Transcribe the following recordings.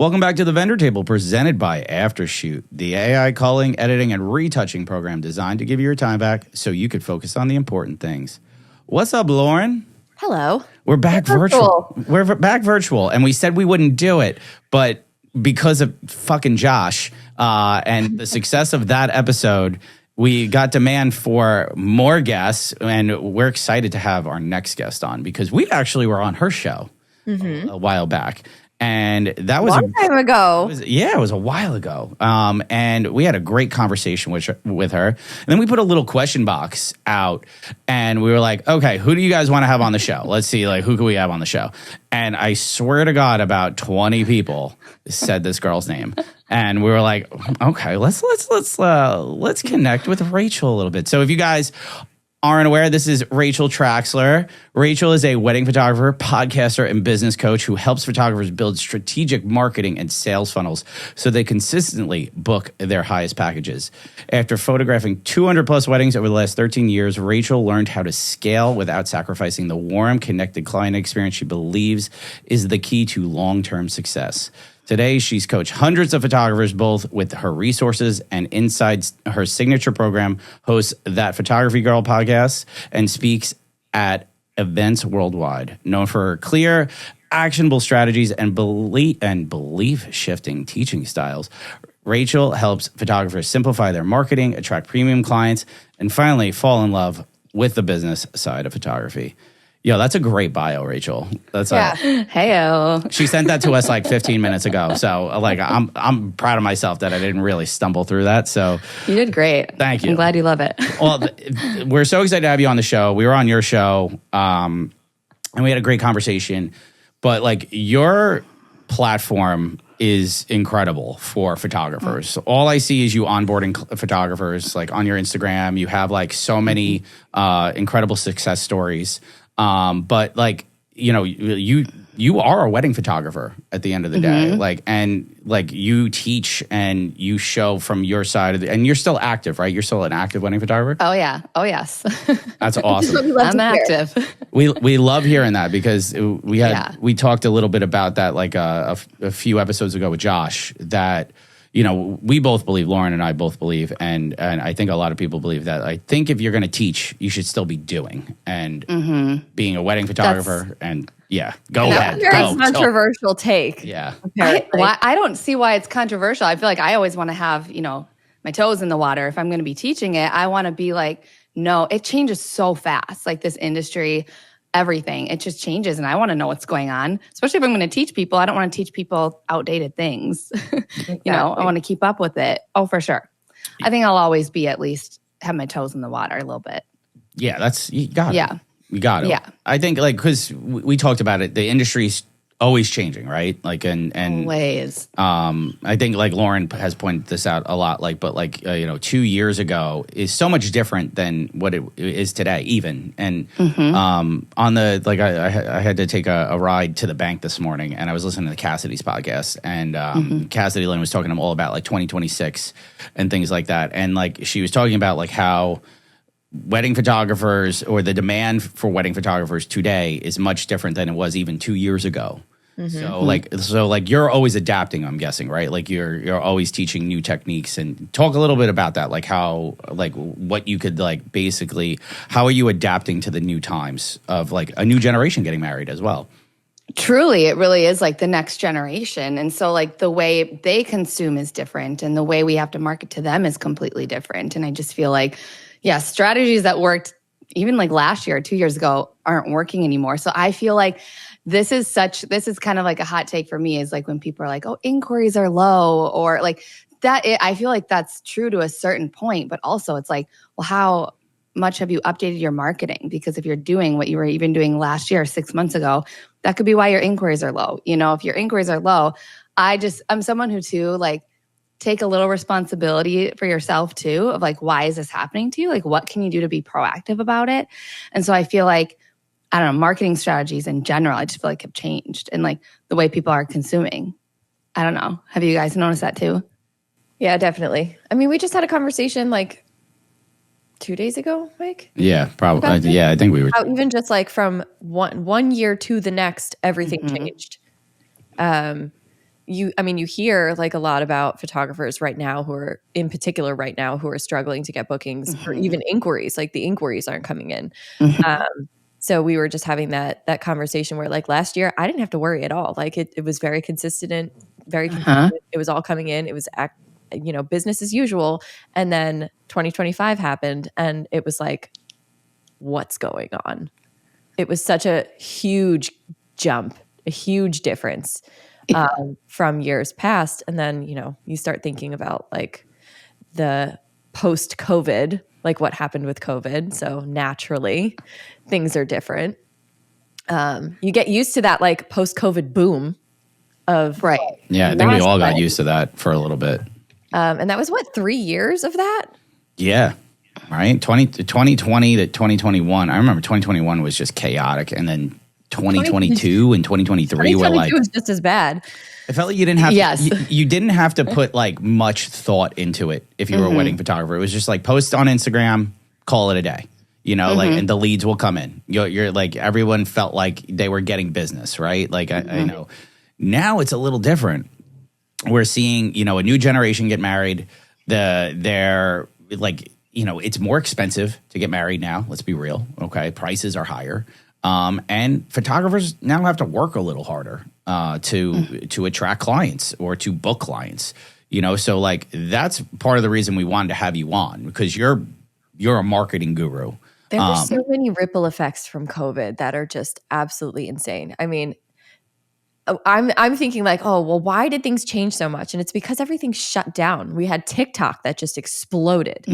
Welcome back to the Vendor Table, presented by Aftershoot, the AI culling, editing, and retouching program designed to give you your time back so you could focus on the important things. What's up, Lauren? Hello. We're back virtual. We're back virtual, and we said we wouldn't do it, but because of fucking Josh and the success of that episode, we got demand for more guests, and we're excited to have our next guest on because we actually were on her show a while back. And that was a long time ago. It was a while ago. And we had a great conversation with her. And then we put a little question box out, and we were like, okay, who do you guys want to have on the show? Let's see, like, who can we have on the show? And I swear to God, about 20 people said this girl's name. And we were like, okay, let's connect with Rachel a little bit. So if you guys aren't aware, this is Rachel Traxler. Rachel is a wedding photographer, podcaster, and business coach who helps photographers build strategic marketing and sales funnels so they consistently book their highest packages. After photographing 200 plus weddings over the last 13 years, Rachel learned how to scale without sacrificing the warm, connected client experience she believes is the key to long-term success. Today, she's coached hundreds of photographers, both with her resources and inside her signature program, hosts That Photography Girl podcast, and speaks at events worldwide. Known for her clear, actionable strategies and belief-shifting teaching styles, Rachel helps photographers simplify their marketing, attract premium clients, and finally fall in love with the business side of photography. Yo, that's a great bio, Rachel. Heyo. She sent that to us like 15 minutes ago. So, like, I'm proud of myself that I didn't really stumble through that. So you did great. Thank you. I'm glad you love it. Well, we're so excited to have you on the show. We were on your show, and we had a great conversation. But like, your platform is incredible for photographers. All I see is you onboarding photographers. Like on your Instagram, you have like so many incredible success stories. But like, you know, you are a wedding photographer at the end of the day, like, and like you teach and you show from your side of and you're still active, right? You're still an active wedding photographer. Oh yeah. Oh yes. That's awesome. I'm active. We love hearing that because we talked a little bit about that like a few episodes ago with Josh that, you know, we both believe, Lauren and I both believe, and I think a lot of people believe that. I think if you're going to teach, you should still be doing and being a wedding photographer. Go ahead. Very controversial take. Yeah. I don't see why it's controversial. I feel like I always want to have, you know, my toes in the water. If I'm going to be teaching it, I want to be like, no, it changes so fast. Like this industry, everything, it just changes, and I want to know what's going on. Especially if I'm going to teach people, I don't want to teach people outdated things. Exactly. You know, I want to keep up with it. Oh, for sure. I think I'll always be at least have my toes in the water a little bit. Yeah, you got it. Yeah, you got it. Yeah, I think like because we talked about it, the industry's always changing, right? Like and always. I think like Lauren has pointed this out a lot. Like, but like 2 years ago is so much different than what it is today, even. And on the like, I had to take a ride to the bank this morning, and I was listening to Cassidy's podcast, and Cassidy Lynn was talking to him all about like 2026 and things like that, and like she was talking about like how wedding photographers or the demand for wedding photographers today is much different than it was even 2 years ago. So like you're always adapting, I'm guessing, right? Like you're always teaching new techniques, and talk a little bit about that, like how, like what you could like basically, how are you adapting to the new times of like a new generation getting married as well? Truly, it really is like the next generation. And so like the way they consume is different, and the way we have to market to them is completely different. And I just feel like, strategies that worked even like last year or 2 years ago aren't working anymore. So I feel like this is kind of like a hot take for me, is like when people are like, oh, inquiries are low, or like that. I feel like that's true to a certain point, but also it's like, well, how much have you updated your marketing? Because if you're doing what you were even doing last year, 6 months ago, that could be why your inquiries are low. You know, if your inquiries are low, I'm someone who too, like, take a little responsibility for yourself too, of like, why is this happening to you? Like, what can you do to be proactive about it? And so I feel like, I don't know, marketing strategies in general, I just feel like have changed, and like the way people are consuming. I don't know. Have you guys noticed that too? Yeah, definitely. I mean, we just had a conversation like 2 days ago, Mike? Yeah, probably. Yeah, I think we were. How even just like from one year to the next, everything changed. you hear like a lot about photographers right now who are struggling to get bookings or even inquiries. Like the inquiries aren't coming in. So we were just having that conversation where like last year I didn't have to worry at all. Like it was very consistent, It was all coming in. It was business as usual. And then 2025 happened and it was like, what's going on? It was such a huge jump, a huge difference from years past. And then, you start thinking about like the post-COVID, like what happened with COVID. So naturally, things are different. You get used to that like post-COVID boom of right. Yeah, I think we all got used to that for a little bit. And that was 3 years of that? Yeah, right. 2020 to 2021. I remember 2021 was just chaotic, and then 2022 and 2023 were like, was just as bad. I felt like you didn't have you didn't have to put like much thought into it if you were a wedding photographer. It was just like post on Instagram, call it a day. Like, and the leads will come in. You're like, everyone felt like they were getting business, right? Like I know now it's a little different. We're seeing, a new generation get married. They're like, it's more expensive to get married now. Let's be real. Okay. Prices are higher. And photographers now have to work a little harder to attract clients or to book clients. So like that's part of the reason we wanted to have you on, because you're a marketing guru. There were so many ripple effects from COVID that are just absolutely insane. I mean, I'm thinking like, oh, well, why did things change so much? And it's because everything shut down. We had TikTok that just exploded.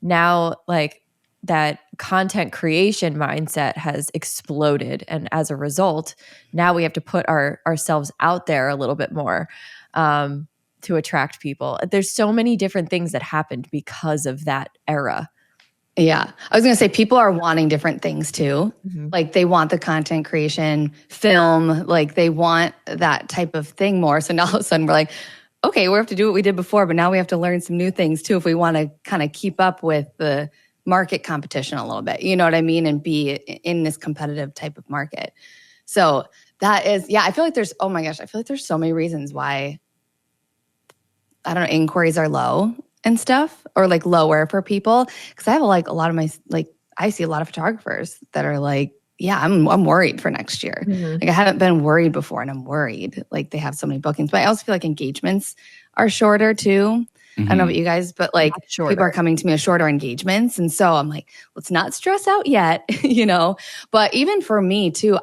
Now, like that content creation mindset has exploded. And as a result, now we have to put ourselves out there a little bit more to attract people. There's so many different things that happened because of that era. Yeah. I was going to say people are wanting different things too. Like they want the content creation, film, like they want that type of thing more. So now all of a sudden we're like, okay, we have to do what we did before, but now we have to learn some new things too if we want to kind of keep up with the market competition a little bit. You know what I mean? And be in this competitive type of market. So that is, I feel like there's so many reasons why, I don't know, inquiries are low and stuff, or like lower for people. Cause I have like a lot of I see a lot of photographers that are like, I'm worried for next year. Like I haven't been worried before and I'm worried. Like they have so many bookings, but I also feel like engagements are shorter too. I don't know about you guys, but like people are coming to me with shorter engagements. And so I'm like, let's not stress out yet, but even for me too,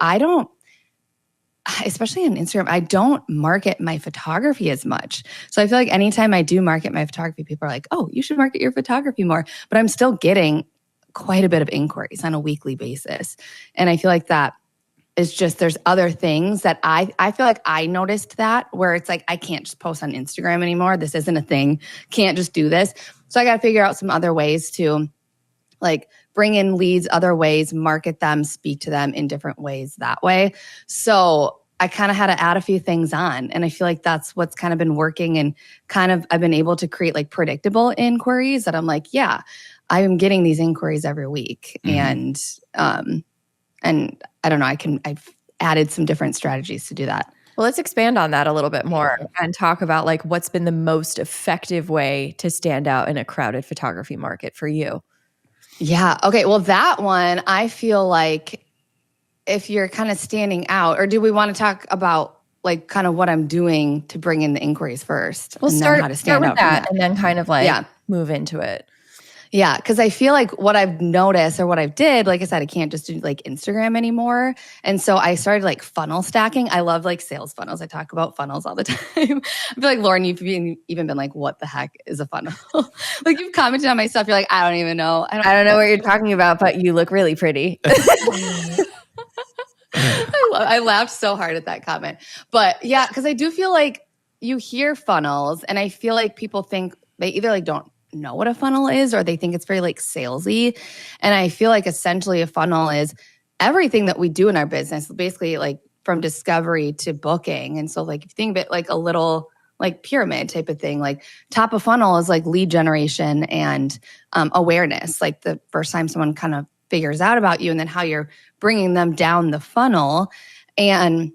especially on Instagram, I don't market my photography as much. So I feel like anytime I do market my photography, people are like, oh, you should market your photography more. But I'm still getting quite a bit of inquiries on a weekly basis. And I feel like that is just, there's other things that I feel like I noticed that where it's like, I can't just post on Instagram anymore. This isn't a thing. Can't just do this. So I got to figure out some other ways to like bring in leads, other ways, market them, speak to them in different ways that way. So I kind of had to add a few things on. And I feel like that's what's kind of been working, and kind of I've been able to create like predictable inquiries that I'm like, I'm getting these inquiries every week. And I don't know, I've added some different strategies to do that. Well, let's expand on that a little bit more and talk about like what's been the most effective way to stand out in a crowded photography market for you. Yeah. Okay. Well, that one, I feel like if you're kind of standing out, or do we want to talk about like kind of what I'm doing to bring in the inquiries first? We'll start with that and then kind of like move into it. Yeah, because I feel like what I've noticed or what I've did, like I said, I can't just do like Instagram anymore. And so I started like funnel stacking. I love like sales funnels. I talk about funnels all the time. I feel like, Lauren, you've even been like, what the heck is a funnel? Like you've commented on my stuff. You're like, I don't even know. I don't know what you're talking about, but you look really pretty. I laughed so hard at that comment. But yeah, because I do feel like you hear funnels and I feel like people think they either like don't know what a funnel is or they think it's very like salesy. And I feel like essentially a funnel is everything that we do in our business, basically like from discovery to booking. And so like if you think of it like a little like pyramid type of thing, like top of funnel is like lead generation and awareness, like the first time someone kind of figures out about you and then how you're bringing them down the funnel. And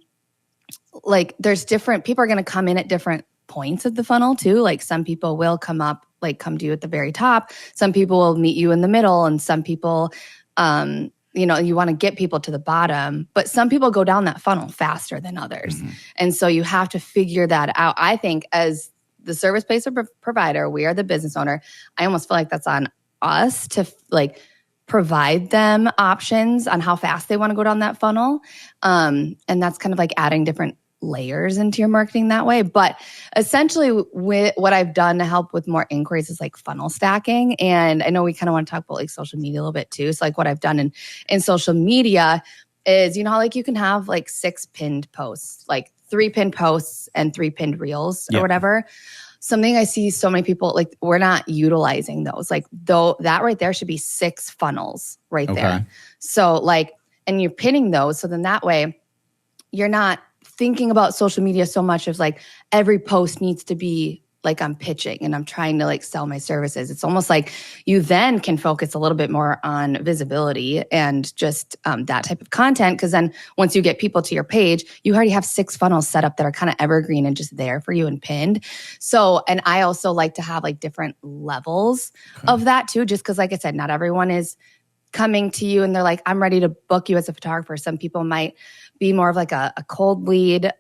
like there's different people are going to come in at different points of the funnel too. Like some people will come to you at the very top. Some people will meet you in the middle, and some people, you want to get people to the bottom, but some people go down that funnel faster than others. And so you have to figure that out. I think as the service-based provider, we are the business owner. I almost feel like that's on us to like provide them options on how fast they want to go down that funnel. And that's kind of like adding different layers into your marketing that way. But essentially what I've done to help with more inquiries is like funnel stacking. And I know we kind of want to talk about like social media a little bit too. So like what I've done in social media is, how like you can have like 6 pinned posts, like 3 pinned posts and 3 pinned reels or whatever. Something I see so many people, like we're not utilizing those. Like though that right there should be 6 funnels right there. So like, and you're pinning those. So then that way you're not thinking about social media so much as like every post needs to be like I'm pitching and I'm trying to like sell my services. It's almost like you then can focus a little bit more on visibility and just that type of content. Because then once you get people to your page, you already have 6 funnels set up that are kind of evergreen and just there for you and pinned. So, and I also like to have like different levels of that too, just because like I said, not everyone is coming to you and they're like, I'm ready to book you as a photographer. Some people might be more of like a cold lead,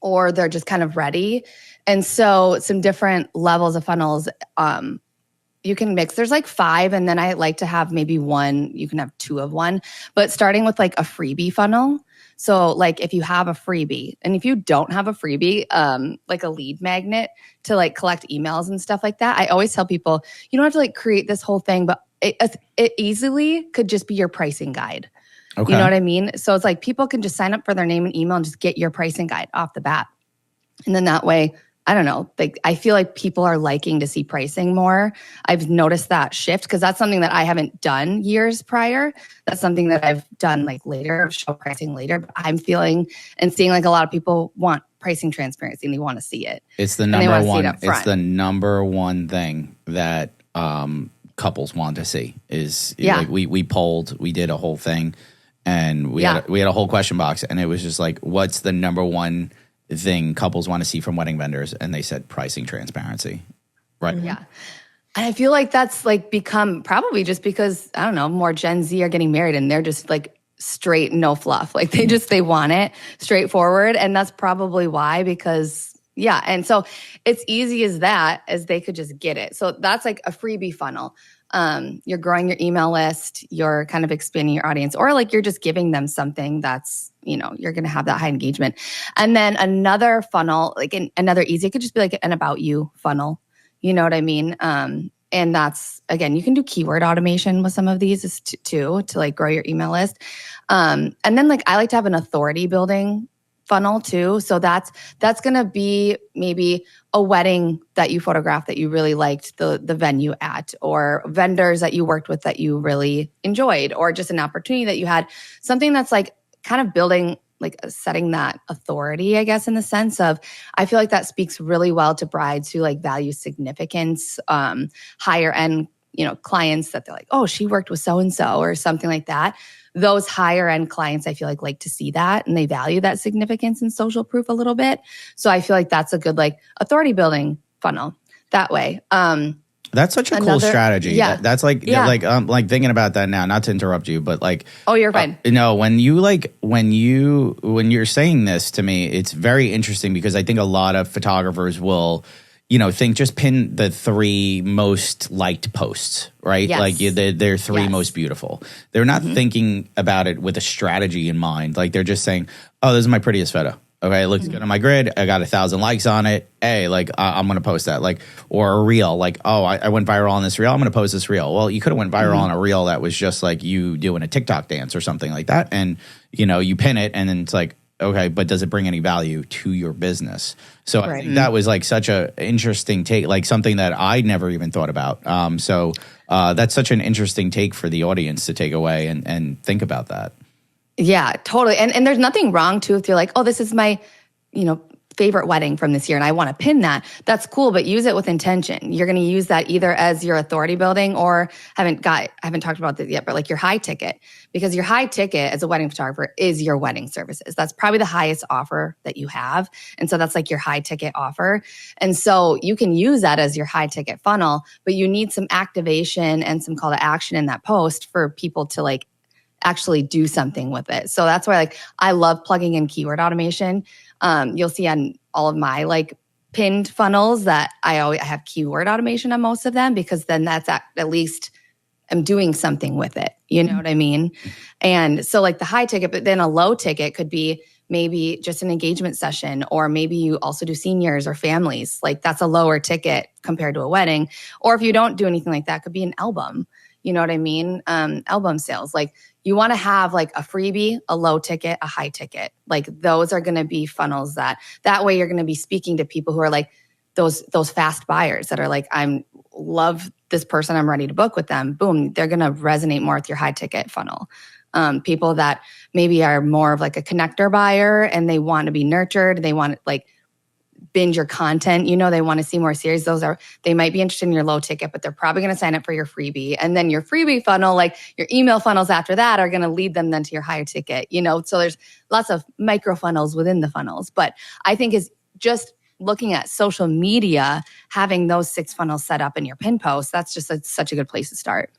or they're just kind of ready. And so some different levels of funnels you can mix. There's like 5, and then I like to have maybe 1. You can have 2 of one, but starting with like a freebie funnel. So like if you have a freebie, and if you don't have a freebie, like a lead magnet to like collect emails and stuff like that, I always tell people, you don't have to like create this whole thing, but it easily could just be your pricing guide. Okay. You know what I mean? So it's like people can just sign up for their name and email and just get your pricing guide off the bat. And then that way, I don't know, like I feel like people are liking to see pricing more. I've noticed that shift because that's something that I haven't done years prior. That's something that I've done like later, show pricing later. But I'm feeling and seeing like a lot of people want pricing transparency and they want to see it. It's the number one. It's the number one thing that couples want to see is like we polled, we did a whole thing, and we had a whole question box, and it was just like, what's the number one thing couples want to see from wedding vendors? And they said pricing transparency. Right. Yeah. And I feel like that's like become probably just because, I don't know, more Gen Z are getting married and they're just like straight, no fluff. Like they want it straightforward. And that's probably why, because and so it's easy as that, as they could just get it. So that's like a freebie funnel. You're growing your email list, you're kind of expanding your audience, or like you're just giving them something that's, you're going to have that high engagement. And then another funnel, like another easy, it could just be like an about you funnel. You know what I mean? And that's, again, you can do keyword automation with some of these too, to like grow your email list. And then like, I like to have an authority building funnel too. So that's going to be maybe a wedding that you photographed that you really liked the venue at, or vendors that you worked with that you really enjoyed, or just an opportunity that you had, something that's like kind of building, like setting that authority, I guess, in the sense of, I feel like that speaks really well to brides who like value significance, higher end, clients that they're like, oh, she worked with so-and-so or something like that. Those higher end clients, I feel like to see that, and they value that significance and social proof a little bit. So I feel like that's a good like authority building funnel that way. That's such a cool strategy. Yeah. That's like thinking about that now, not to interrupt you, but like, oh, you're fine. No, when you're saying this to me, it's very interesting because I think a lot of photographers will, think just pin the 3 most liked posts, right? Yes. Like they're 3 most beautiful. They're not thinking about it with a strategy in mind. Like they're just saying, oh, this is my prettiest photo. Okay, it looks good on my grid. I got 1,000 likes on it. Hey, like I'm gonna post that. Like, or a reel. Like, oh, I went viral on this reel. I'm gonna post this reel. Well, you could have went viral on a reel that was just like you doing a TikTok dance or something like that, and you pin it, and then it's like, okay, but does it bring any value to your business? So I think that was like such a interesting take, like something that I never even thought about. So that's such an interesting take for the audience to take away and think about that. Yeah, totally. And there's nothing wrong too if you're like, oh, this is my, favorite wedding from this year and I want to pin that, that's cool, but use it with intention. You're going to use that either as your authority building or haven't talked about this yet, but like your high ticket, because your high ticket as a wedding photographer is your wedding services. That's probably the highest offer that you have. And so that's like your high ticket offer. And so you can use that as your high ticket funnel, but you need some activation and some call to action in that post for people to like actually do something with it. So that's why like I love plugging in keyword automation. You'll see on all of my like pinned funnels that I have keyword automation on most of them, because then that's at least I'm doing something with it. You know what I mean? And so like the high ticket, but then a low ticket could be maybe just an engagement session, or maybe you also do seniors or families. Like that's a lower ticket compared to a wedding. Or if you don't do anything like that, it could be an album. You know what I mean? Album sales. Like you want to have like a freebie, a low ticket, a high ticket. Like those are going to be funnels that way you're going to be speaking to people who are like those fast buyers that are like, I'm love this person, I'm ready to book with them. Boom, they're going to resonate more with your high ticket funnel. People that maybe are more of like a connector buyer and they want to be nurtured. They want to like binge your content. You know, they want to see more series. They might be interested in your low ticket, but they're probably going to sign up for your freebie. And then your freebie funnel, like your email funnels after that are going to lead them then to your higher ticket, you know? So there's lots of micro funnels within the funnels. But I think is just looking at social media, having those 6 funnels set up in your pin post, that's just such a good place to start.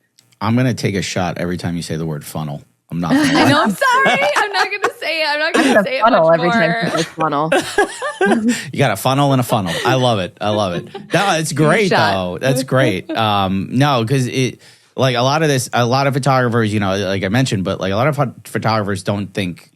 I'm going to take a shot every time you say the word funnel. I'm not. I know. I'm sorry. I'm not going to say it. I'm not going to say it much every more. time you say funnel. You got a funnel and a funnel. I love it. No, it's great though. That's great. No, because it like a lot of photographers, you know, like I mentioned, but like a lot of photographers don't think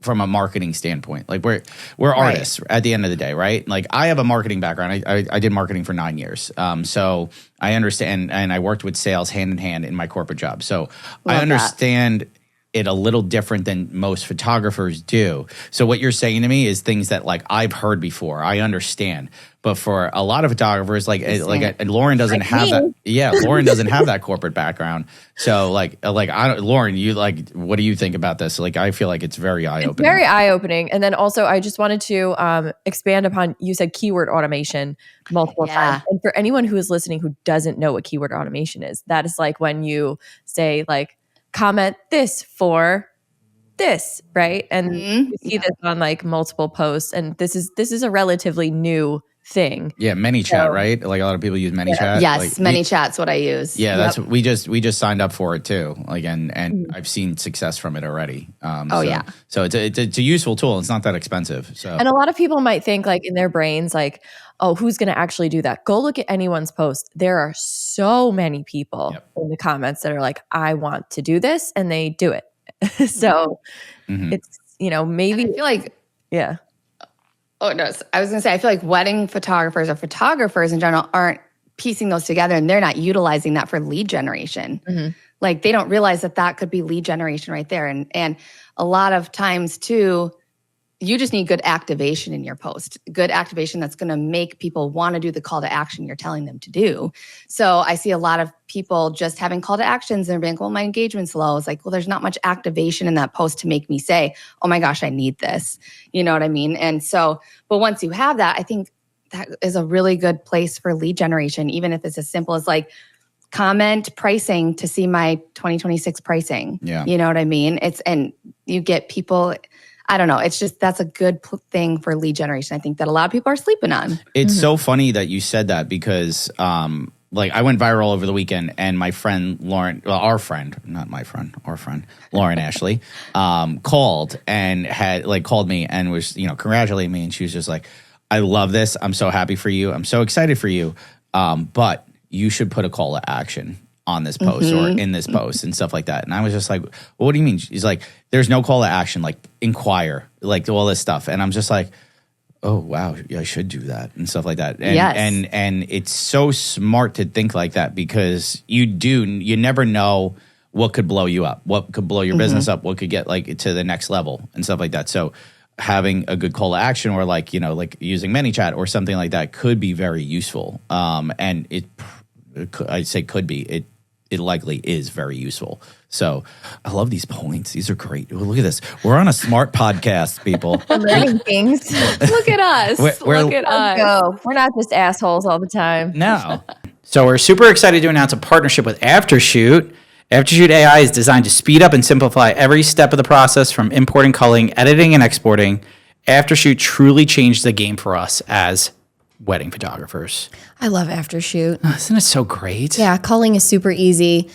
from a marketing standpoint. Like we're artists at the end of the day, right? Like I have a marketing background. I did marketing for 9 years. So I understand, and I worked with sales hand in hand in my corporate job. So I understand it a little different than most photographers do. So what you're saying to me is things that like I've heard before. I understand. But for a lot of photographers, Lauren doesn't have that. Yeah, Lauren doesn't have that corporate background. So Lauren, you like, what do you think about this? Like, I feel like it's very eye-opening. It's very eye-opening. And then also, I just wanted to expand upon, you said keyword automation multiple times. And for anyone who is listening who doesn't know what keyword automation is, that is like when you say like, comment this for this, right? And you see this on like multiple posts, and this is a relatively new thing. Yeah, ManyChat, right? Like a lot of people use ManyChat. Yes, like, ManyChat's what I use. Yeah, that's we just signed up for it too. Like and I've seen success from it already. So it's a useful tool. It's not that expensive. So and a lot of people might think like in their brains like, oh, who's going to actually do that? Go look at anyone's post. There are so many people in the comments that are like, I want to do this, and they do it. So it's, you know, maybe and I feel like, yeah. Oh, no, I was going to say, I feel like wedding photographers or photographers in general aren't piecing those together, and they're not utilizing that for lead generation. Like they don't realize that could be lead generation right there. And a lot of times too, you just need good activation in your post, good activation that's going to make people want to do the call to action you're telling them to do. So I see a lot of people just having call to actions and being like, well, my engagement's low. It's like, well, there's not much activation in that post to make me say, oh my gosh, I need this. You know what I mean? And so, but once you have that, I think that is a really good place for lead generation, even if it's as simple as like, comment pricing to see my 2026 pricing. Yeah. You know what I mean? And you get people, I don't know. It's just, that's a good thing for lead generation. I think that a lot of people are sleeping on. It's so funny that you said that because like I went viral over the weekend and my friend Lauren, well, our friend, not my friend, our friend, Lauren Ashley, called and had like called me and was, you know, congratulating me. And she was just like, I love this. I'm so happy for you. I'm so excited for you. But you should put a call to action on this post or in this post and stuff like that. And I was just like, well, what do you mean? She's like, there's no call to action, like inquire, like all this stuff. And I'm just like, oh, wow, I should do that and stuff like that. And, and it's so smart to think like that because you never know what could blow you up, what could blow your business up, what could get like to the next level and stuff like that. So having a good call to action or like, you know, like using ManyChat or something like that could be very useful. And I say could be, it likely is very useful. So I love these points. These are great. Look at this. We're on a smart podcast, people. We're learning things. Look at us. Look at us. Go. We're not just assholes all the time. No. So we're super excited to announce a partnership with Aftershoot. Aftershoot AI is designed to speed up and simplify every step of the process from importing, culling, editing, and exporting. Aftershoot truly changed the game for us as wedding photographers. I love Aftershoot. Isn't it so great? Yeah, culling is super easy.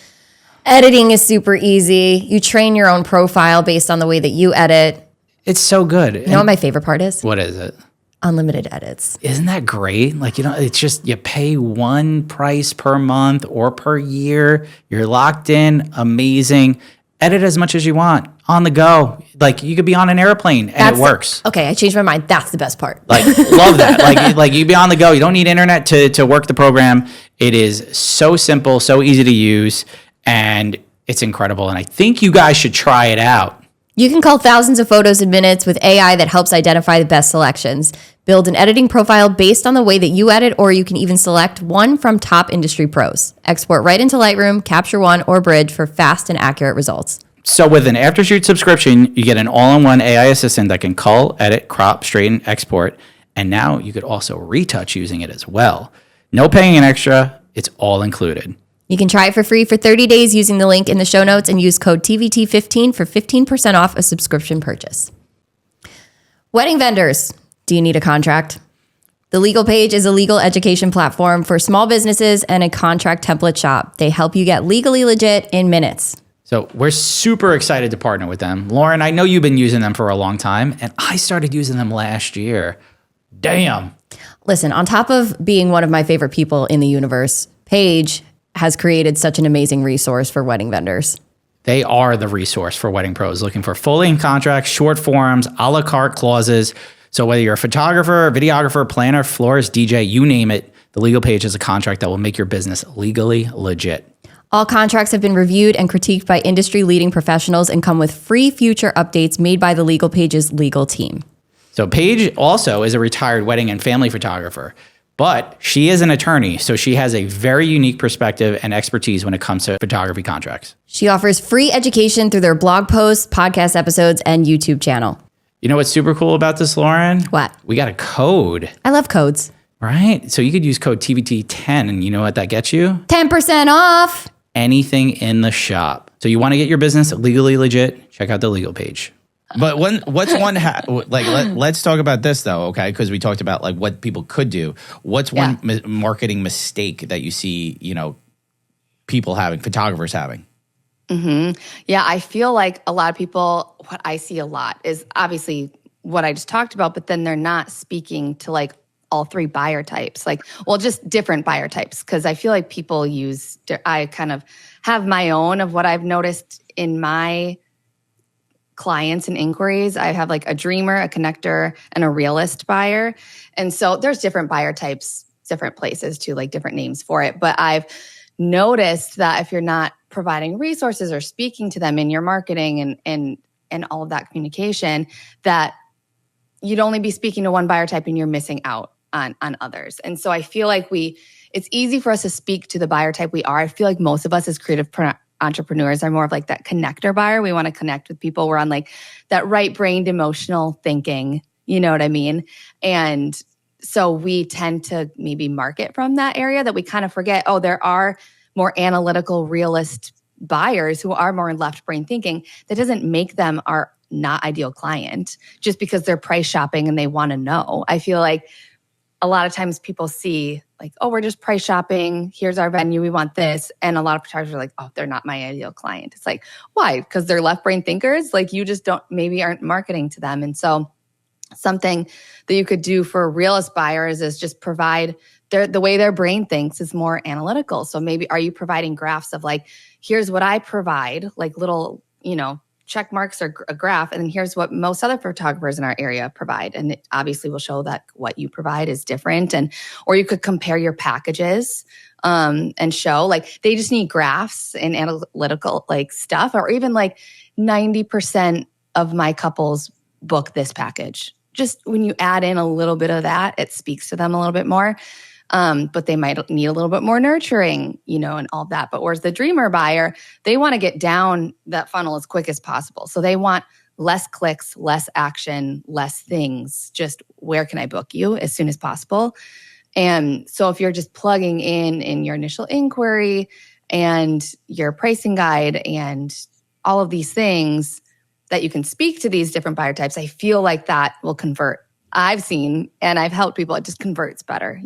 Editing is super easy. You train your own profile based on the way that you edit. It's so good. You know what my favorite part is? What is it? Unlimited edits. Isn't that great? Like, it's just you pay one price per month or per year. You're locked in. Amazing. Edit as much as you want on the go. Like, you could be on an airplane and it works. Okay, I changed my mind. That's the best part. Like, love that. Like you be on the go. You don't need internet to work the program. It is so simple, so easy to use, and it's incredible. And I think you guys should try it out. You can cull thousands of photos in minutes with AI that helps identify the best selections. Build an editing profile based on the way that you edit, or you can even select one from top industry pros. Export right into Lightroom, Capture One, or Bridge for fast and accurate results. So with an Aftershoot subscription, you get an all-in-one AI assistant that can cull, edit, crop, straighten, export, and now you could also retouch using it as well. No paying an extra, it's all included. You can try it for free for 30 days using the link in the show notes and use code TVT15 for 15% off a subscription purchase. Wedding vendors. Do you need a contract? The Legal Paige is a legal education platform for small businesses and a contract template shop. They help you get legally legit in minutes. So we're super excited to partner with them. Lauren, I know you've been using them for a long time, and I started using them last year. Damn. Listen, on top of being one of my favorite people in the universe, Paige has created such an amazing resource for wedding vendors. They are the resource for wedding pros looking for full-length contracts, short forms, a la carte clauses. So whether you're a photographer, videographer, planner, florist, DJ, you name it, the Legal Paige is a contract that will make your business legally legit. All contracts have been reviewed and critiqued by industry-leading professionals and come with free future updates made by the Legal Paige's legal team. So Paige also is a retired wedding and family photographer, but she is an attorney, so she has a very unique perspective and expertise when it comes to photography contracts. She offers free education through their blog posts, podcast episodes, and YouTube channel. You know what's super cool about this, Lauren? What? We got a code. I love codes. Right? So you could use code TVT10, and you know what that gets you? 10% off. Anything in the shop. So you want to get your business legally legit? Check out the Legal Paige. But let's talk about this though, okay? Because we talked about like what people could do. What's one marketing mistake that you see, people having, photographers having? Mm-hmm. Yeah, I feel like a lot of people, what I see a lot is obviously what I just talked about, but then they're not speaking to like all three buyer types, just different buyer types. Because I feel like people I kind of have my own of what I've noticed in my clients and inquiries. I have like a dreamer, a connector, and a realist buyer. And so there's different buyer types, different places too, like different names for it. But I've noticed that if you're not providing resources or speaking to them in your marketing and all of that communication, that you'd only be speaking to one buyer type and you're missing out on others. And so I feel like it's easy for us to speak to the buyer type we are. I feel like most of us as creative entrepreneurs are more of like that connector buyer. We want to connect with people. We're on like that right-brained emotional thinking, you know what I mean? And so we tend to maybe market from that area that we kind of forget, there are more analytical, realist buyers who are more left brain thinking. That doesn't make them our not ideal client just because they're price shopping and they want to know. I feel like a lot of times people see like, we're just price shopping. Here's our venue. We want this. And a lot of photographers are like, they're not my ideal client. It's like, why? Because they're left brain thinkers. Like you just aren't marketing to them. And so something that you could do for realist buyers is just provide the way their brain thinks is more analytical. So maybe are you providing graphs of like, here's what I provide, like little, check marks or a graph, and then here's what most other photographers in our area provide. And it obviously will show that what you provide is different. Or you could compare your packages and show like they just need graphs and analytical like stuff, or even like 90% of my couples book this package. Just when you add in a little bit of that, it speaks to them a little bit more. but they might need a little bit more nurturing, and all that. But whereas the dreamer buyer, they want to get down that funnel as quick as possible. So they want less clicks, less action, less things. Just where can I book you as soon as possible? And so if you're just plugging in your initial inquiry and your pricing guide and all of these things that you can speak to these different buyer types, I feel like that will convert. I've seen and I've helped people, it just converts better,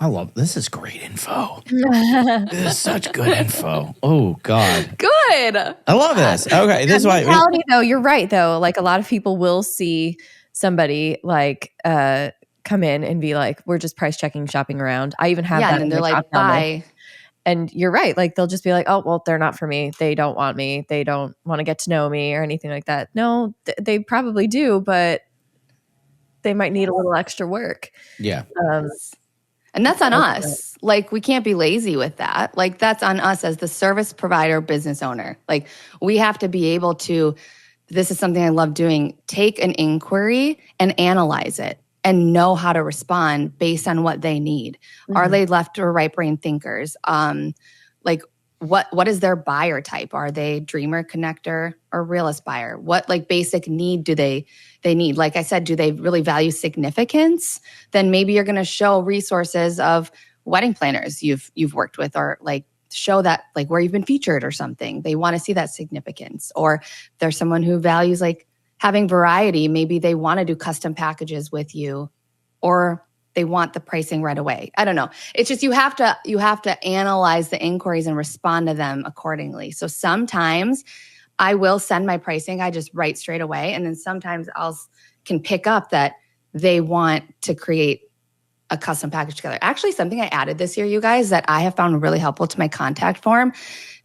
I love this. Is great info. This is such good info. Oh God, good. I love this. Okay, this is why. Though you're right though, like a lot of people will see somebody like come in and be like, "We're just price checking, shopping around." I even have that. And they're like, "Bye." And you're right. Like they'll just be like, "Oh, well, they're not for me. They don't want me. They don't want to get to know me or anything like that." No, they probably do, but they might need a little extra work. Yeah. And that's on us. Like, we can't be lazy with that. Like, that's on us as the service provider, business owner. Like, we have to be able to, this is something I love doing, take an inquiry and analyze it and know how to respond based on what they need. Mm-hmm. Are they left or right brain thinkers? Like, what is their buyer type? Are they dreamer, connector, or realist buyer? What like basic need do they need? Like I said, do they really value significance? Then maybe you're going to show resources of wedding planners you've worked with, or like show that like where you've been featured or something. They want to see that significance. Or if there's someone who values like having variety, maybe they want to do custom packages with you, or they want the pricing right away. I don't know. It's just you have to analyze the inquiries and respond to them accordingly. So sometimes I will send my pricing guide just right straight away, and then sometimes can pick up that they want to create a custom package together. Actually, something I added this year, you guys, that I have found really helpful to my contact form,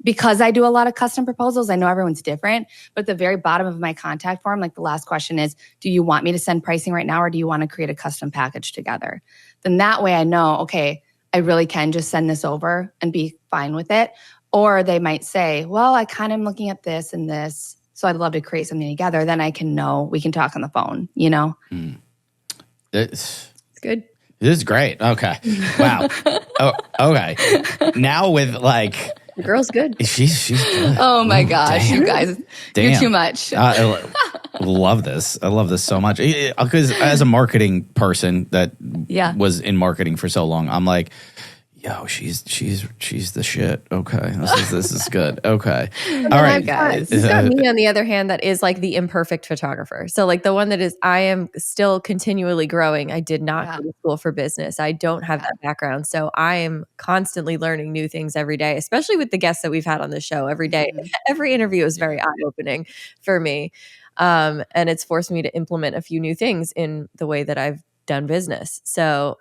because I do a lot of custom proposals. I know everyone's different, but at the very bottom of my contact form, like the last question is, do you want me to send pricing right now, or do you want to create a custom package together? Then that way I know, okay, I really can just send this over and be fine with it. Or they might say, well, I kind of am looking at this and this, so I'd love to create something together. Then I can know, we can talk on the phone, It's good. This is great. Okay. Wow. Oh, okay. Now with like, the girl's good. She's good. Oh my gosh, damn. You guys, you're too much. I love this. I love this so much. Because as a marketing person that was in marketing for so long, I'm like, yo, she's the shit. Okay, this is good. Okay, all right, guys. You've got me on the other hand that is like the imperfect photographer. So like the one that is, I am still continually growing. I did not go to school for business. I don't have that background, so I am constantly learning new things every day. Especially with the guests that we've had on the show every day. Every interview is very eye opening for me, and it's forced me to implement a few new things in the way that I've done business. So.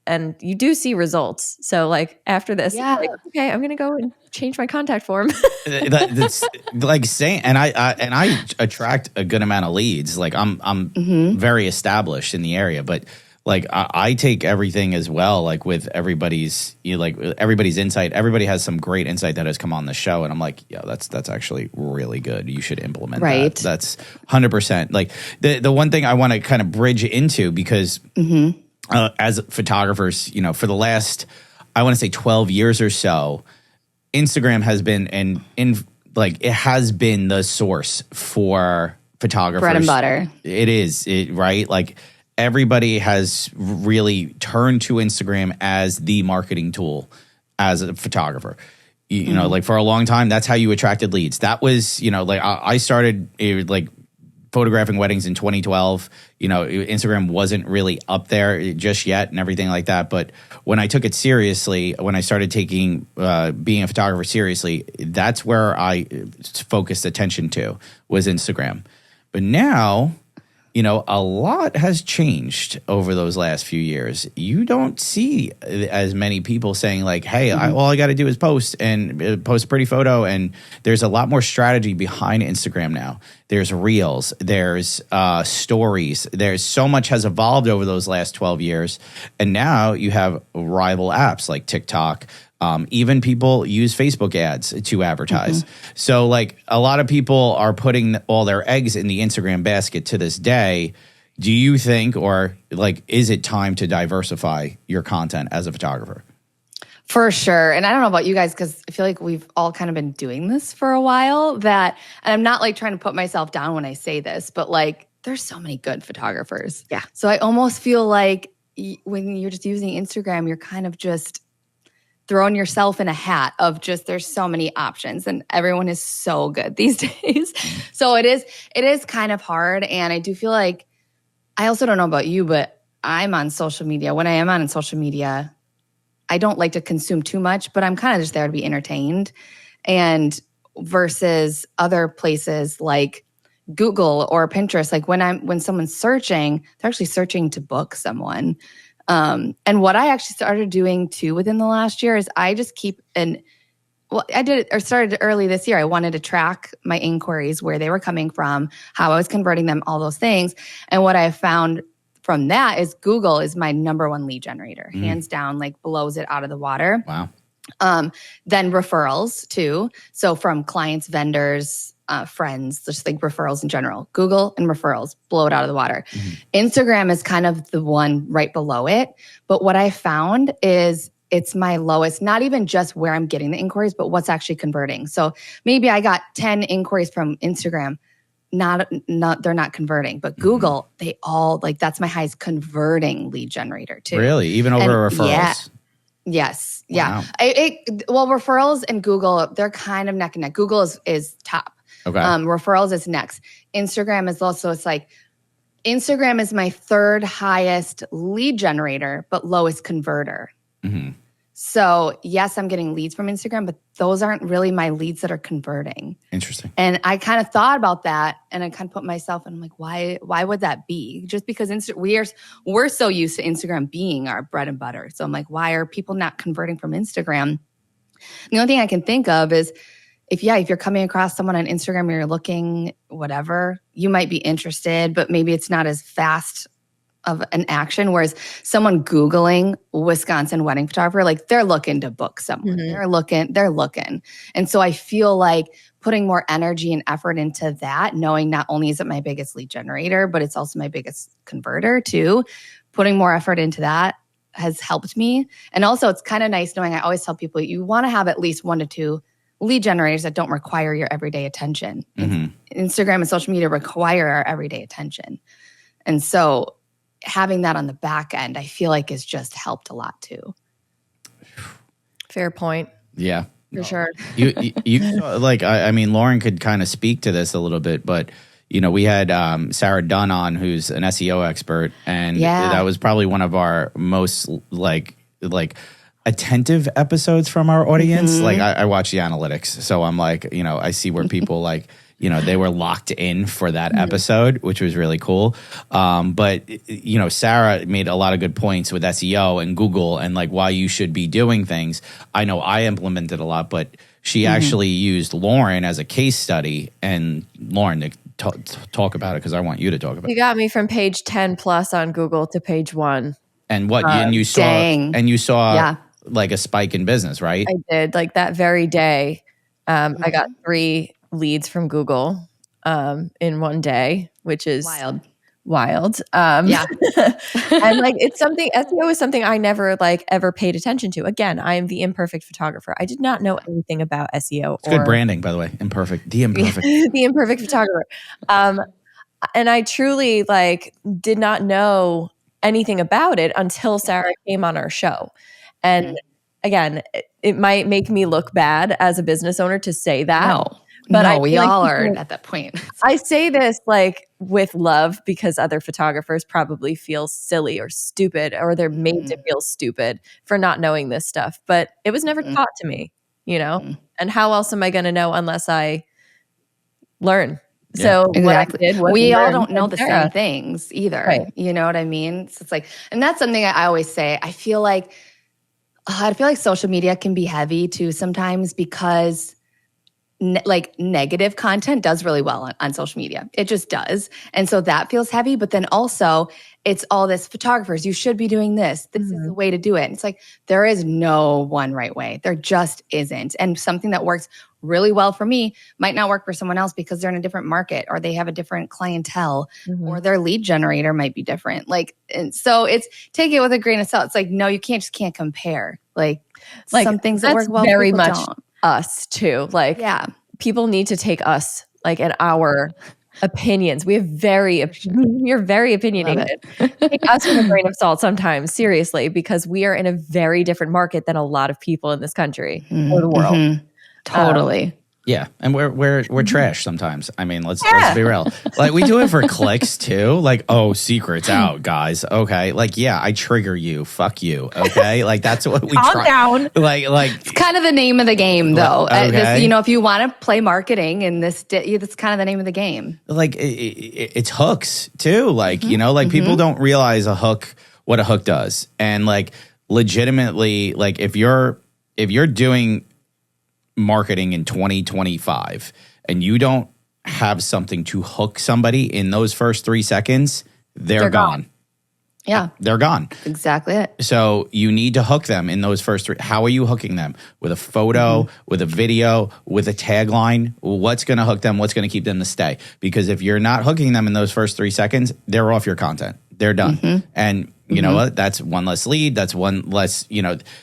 And you do see results. So like after this, like, okay, I'm going to go and change my contact form. That's like saying, and I attract a good amount of leads. Like I'm very established in the area, but like I take everything as well. Like with everybody's insight. Everybody has some great insight that has come on the show, and I'm like, yeah, that's actually really good. You should implement that. That's 100%. Like the one thing I want to kind of bridge into, because. As photographers, for the last, I want to say 12 years or so, Instagram has been it has been the source for photographers. Bread and butter. It is, right? Like everybody has really turned to Instagram as the marketing tool as a photographer. You know, like for a long time, that's how you attracted leads. That was, like I started photographing weddings in 2012. Instagram wasn't really up there just yet and everything like that. But when I took it seriously, when I started taking being a photographer seriously, that's where I focused attention to, was Instagram. But now, a lot has changed over those last few years. You don't see as many people saying like, hey, all I got to do is post a pretty photo. And there's a lot more strategy behind Instagram now. There's reels, there's stories. There's so much has evolved over those last 12 years. And now you have rival apps like TikTok. Even people use Facebook ads to advertise. So like a lot of people are putting all their eggs in the Instagram basket to this day. Do you think, or like, is it time to diversify your content as a photographer? For sure. And I don't know about you guys, because I feel like we've all kind of been doing this for a while, and I'm not like trying to put myself down when I say this, but like there's so many good photographers. Yeah. So I almost feel like when you're just using Instagram, you're kind of just throwing yourself in a hat of just, there's so many options and everyone is so good these days. So it is kind of hard. And I do feel like, I also don't know about you, but I'm on social media. When I am on social media, I don't like to consume too much, but I'm kind of just there to be entertained. And versus other places like Google or Pinterest, like when someone's searching, they're actually searching to book someone. And what I actually started doing too within the last year is I just keep started early this year. I wanted to track my inquiries, where they were coming from, how I was converting them, all those things. And what I found from that is Google is my number one lead generator, hands down, like blows it out of the water. Wow. Then referrals too. So from clients, vendors, friends, just like referrals in general. Google and referrals blow it out of the water. Instagram is kind of the one right below it. But what I found is it's my lowest, not even just where I'm getting the inquiries, but what's actually converting. So maybe I got 10 inquiries from Instagram. They're not converting, but Google, they all like, that's my highest converting lead generator too. Really? Even over referrals? Yeah. Yes. Wow. Yeah. Well, referrals and Google, they're kind of neck and neck. Google is top. Okay. Referrals is next. Instagram is also, it's like, Instagram is my third highest lead generator, but lowest converter. So yes, I'm getting leads from Instagram, but those aren't really my leads that are converting. Interesting. And I kind of thought about that, and I kind of put myself in, I'm like, why would that be? Just because we're so used to Instagram being our bread and butter. So I'm like, why are people not converting from Instagram? The only thing I can think of is if you're coming across someone on Instagram, or you're looking, whatever, you might be interested, but maybe it's not as fast of an action. Whereas someone Googling Wisconsin wedding photographer, like they're looking to book someone. They're looking. And so I feel like putting more energy and effort into that, knowing not only is it my biggest lead generator, but it's also my biggest converter too. Putting more effort into that has helped me. And also it's kind of nice knowing, I always tell people, you want to have at least 1 to 2 lead generators that don't require your everyday attention. Instagram and social media require our everyday attention. And so having that on the back end, I feel like has just helped a lot too. Fair point. Yeah. For sure. You like, I mean, Lauren could kind of speak to this a little bit, but we had Sarah Dunn on, who's an SEO expert, and that was probably one of our most like attentive episodes from our audience. Like I watch the analytics, so I'm like, I see where people like, they were locked in for that episode, which was really cool. But Sarah made a lot of good points with SEO and Google and like why you should be doing things. I know I implemented a lot, but she actually used Lauren as a case study. And Lauren, talk about it, because I want you to talk about it. You got me from page 10 plus on Google to page 1. And what? And you saw like a spike in business, right? I did. Like that very day, I got 3 leads from Google in one day, which is wild. Yeah. And like it's something, SEO is something I never like ever paid attention to. Again, I am the imperfect photographer. I did not know anything about SEO. It's good branding, by the way. Imperfect. The imperfect. The imperfect photographer. And I truly like did not know anything about it until Sarah came on our show. And again, it might make me look bad as a business owner to say that. But we all are at that point. I say this like with love, because other photographers probably feel silly or stupid, or they're made to feel stupid for not knowing this stuff. But it was never taught to me, and how else am I going to know unless I learn? Yeah. So exactly. what I did was we all don't know the same things either. Right. You know what I mean? So it's like, and that's something I always say. I feel like social media can be heavy too sometimes, because like negative content does really well on social media. It just does. And so that feels heavy. But then also it's all this photographers, you should be doing this. This is the way to do it. And it's like, there is no one right way. There just isn't. And something that works really well for me might not work for someone else because they're in a different market or they have a different clientele or their lead generator might be different. Like, and so it's take it with a grain of salt. It's like, no, you can't compare. Like some things that work well, very people much don't. Us too. Like, yeah, people need to take us like at our opinions. We're very opinionated. Take us with a grain of salt sometimes, seriously, because we are in a very different market than a lot of people in this country or the world. Totally. Yeah, and we're trash sometimes. I mean, let's be real. Like we do it for clicks too. Like, oh, secrets out, guys. Okay, like yeah, I trigger you. Fuck you. Okay, like that's what we calm down. Like it's kind of the name of the game, though. Okay. If you want to play marketing in this, that's kind of the name of the game. Like it's hooks too. Like like people don't realize what a hook does, and like legitimately, like if you're doing marketing in 2025 and you don't have something to hook somebody in those first 3 seconds, they're gone. Yeah. They're gone. Exactly it. So you need to hook them in those first 3. How are you hooking them? With a photo, with a video, with a tagline? What's going to hook them? What's going to keep them to stay? Because if you're not hooking them in those first 3 seconds, they're off your content. They're done. And you know what? That's one less lead. That's one less,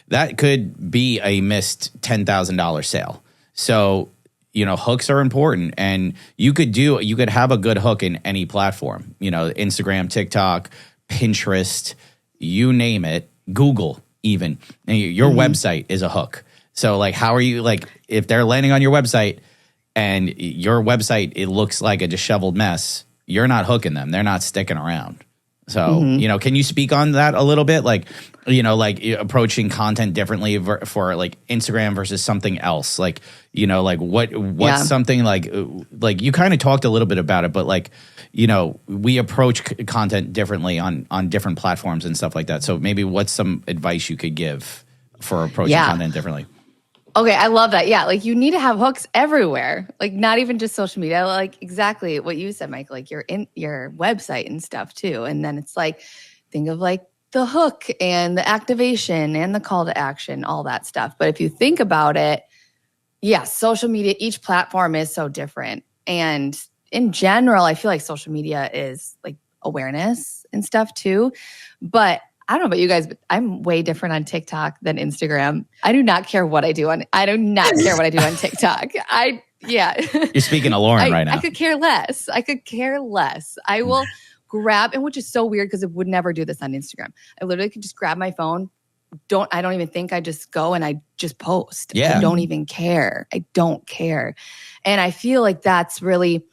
that could be a missed $10,000 sale. So, hooks are important, and you could have a good hook in any platform, Instagram, TikTok, Pinterest, you name it, Google even. And your website is a hook. So like, how are you, like, if they're landing on your website and your website, it looks like a disheveled mess, you're not hooking them. They're not sticking around. So, can you speak on that a little bit? Like, like approaching content differently for like Instagram versus something else. Like, like what's something like you kind of talked a little bit about it, but like, we approach content differently on different platforms and stuff like that. So maybe what's some advice you could give for approaching content differently? Okay, I love that. Yeah, like you need to have hooks everywhere. Like not even just social media. Like exactly what you said, Mike. Like your website and stuff too. And then it's like, think of like the hook and the activation and the call to action, all that stuff. But if you think about it, social media, each platform is so different. And in general, I feel like social media is like awareness and stuff too. But I don't know about you guys, but I'm way different on TikTok than Instagram. I do not care what I do on TikTok. You're speaking to Lauren right now. I could care less. I will grab, and which is so weird because it would never do this on Instagram. I literally could just grab my phone. I don't even think, I just go and I just post. Yeah. I don't even care. I don't care. And I feel like that's really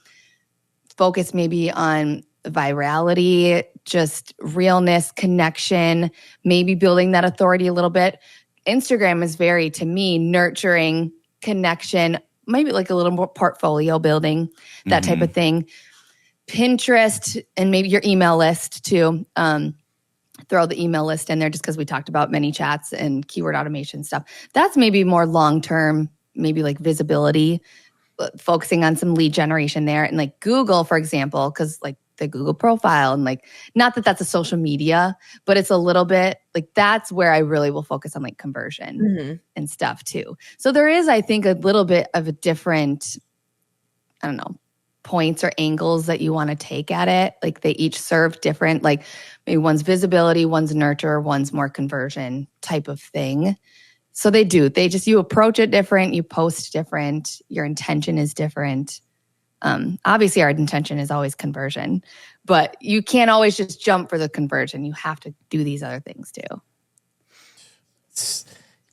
focused maybe on virality, just realness, connection, maybe building that authority a little bit. Instagram is very, to me, nurturing, connection, maybe like a little more portfolio building, that type of thing. Pinterest and maybe your email list too. Throw the email list in there just because we talked about many chats and keyword automation stuff. That's maybe more long-term, maybe like visibility, focusing on some lead generation there. And like Google, for example, because like the Google profile and like, not that that's a social media, but it's a little bit like that's where I really will focus on like conversion and stuff too. So there is, I think, a little bit of a different, I don't know, points or angles that you want to take at it. Like they each serve different, like maybe one's visibility, one's nurture, one's more conversion type of thing. So you approach it different, you post different, your intention is different. Obviously our intention is always conversion, but you can't always just jump for the conversion. You have to do these other things too.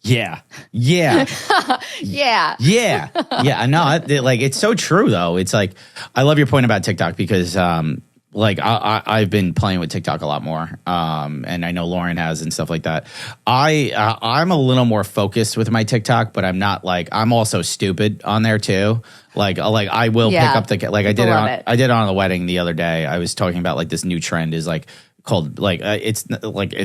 Yeah. Yeah. No, like it's so true though. It's like, I love your point about TikTok because, like I've been playing with TikTok a lot more, and I know Lauren has and stuff like that. I'm a little more focused with my TikTok, but I'm not like, I'm also stupid on there too. Like I will pick up I did it on the wedding the other day. I was talking about like this new trend is like called it's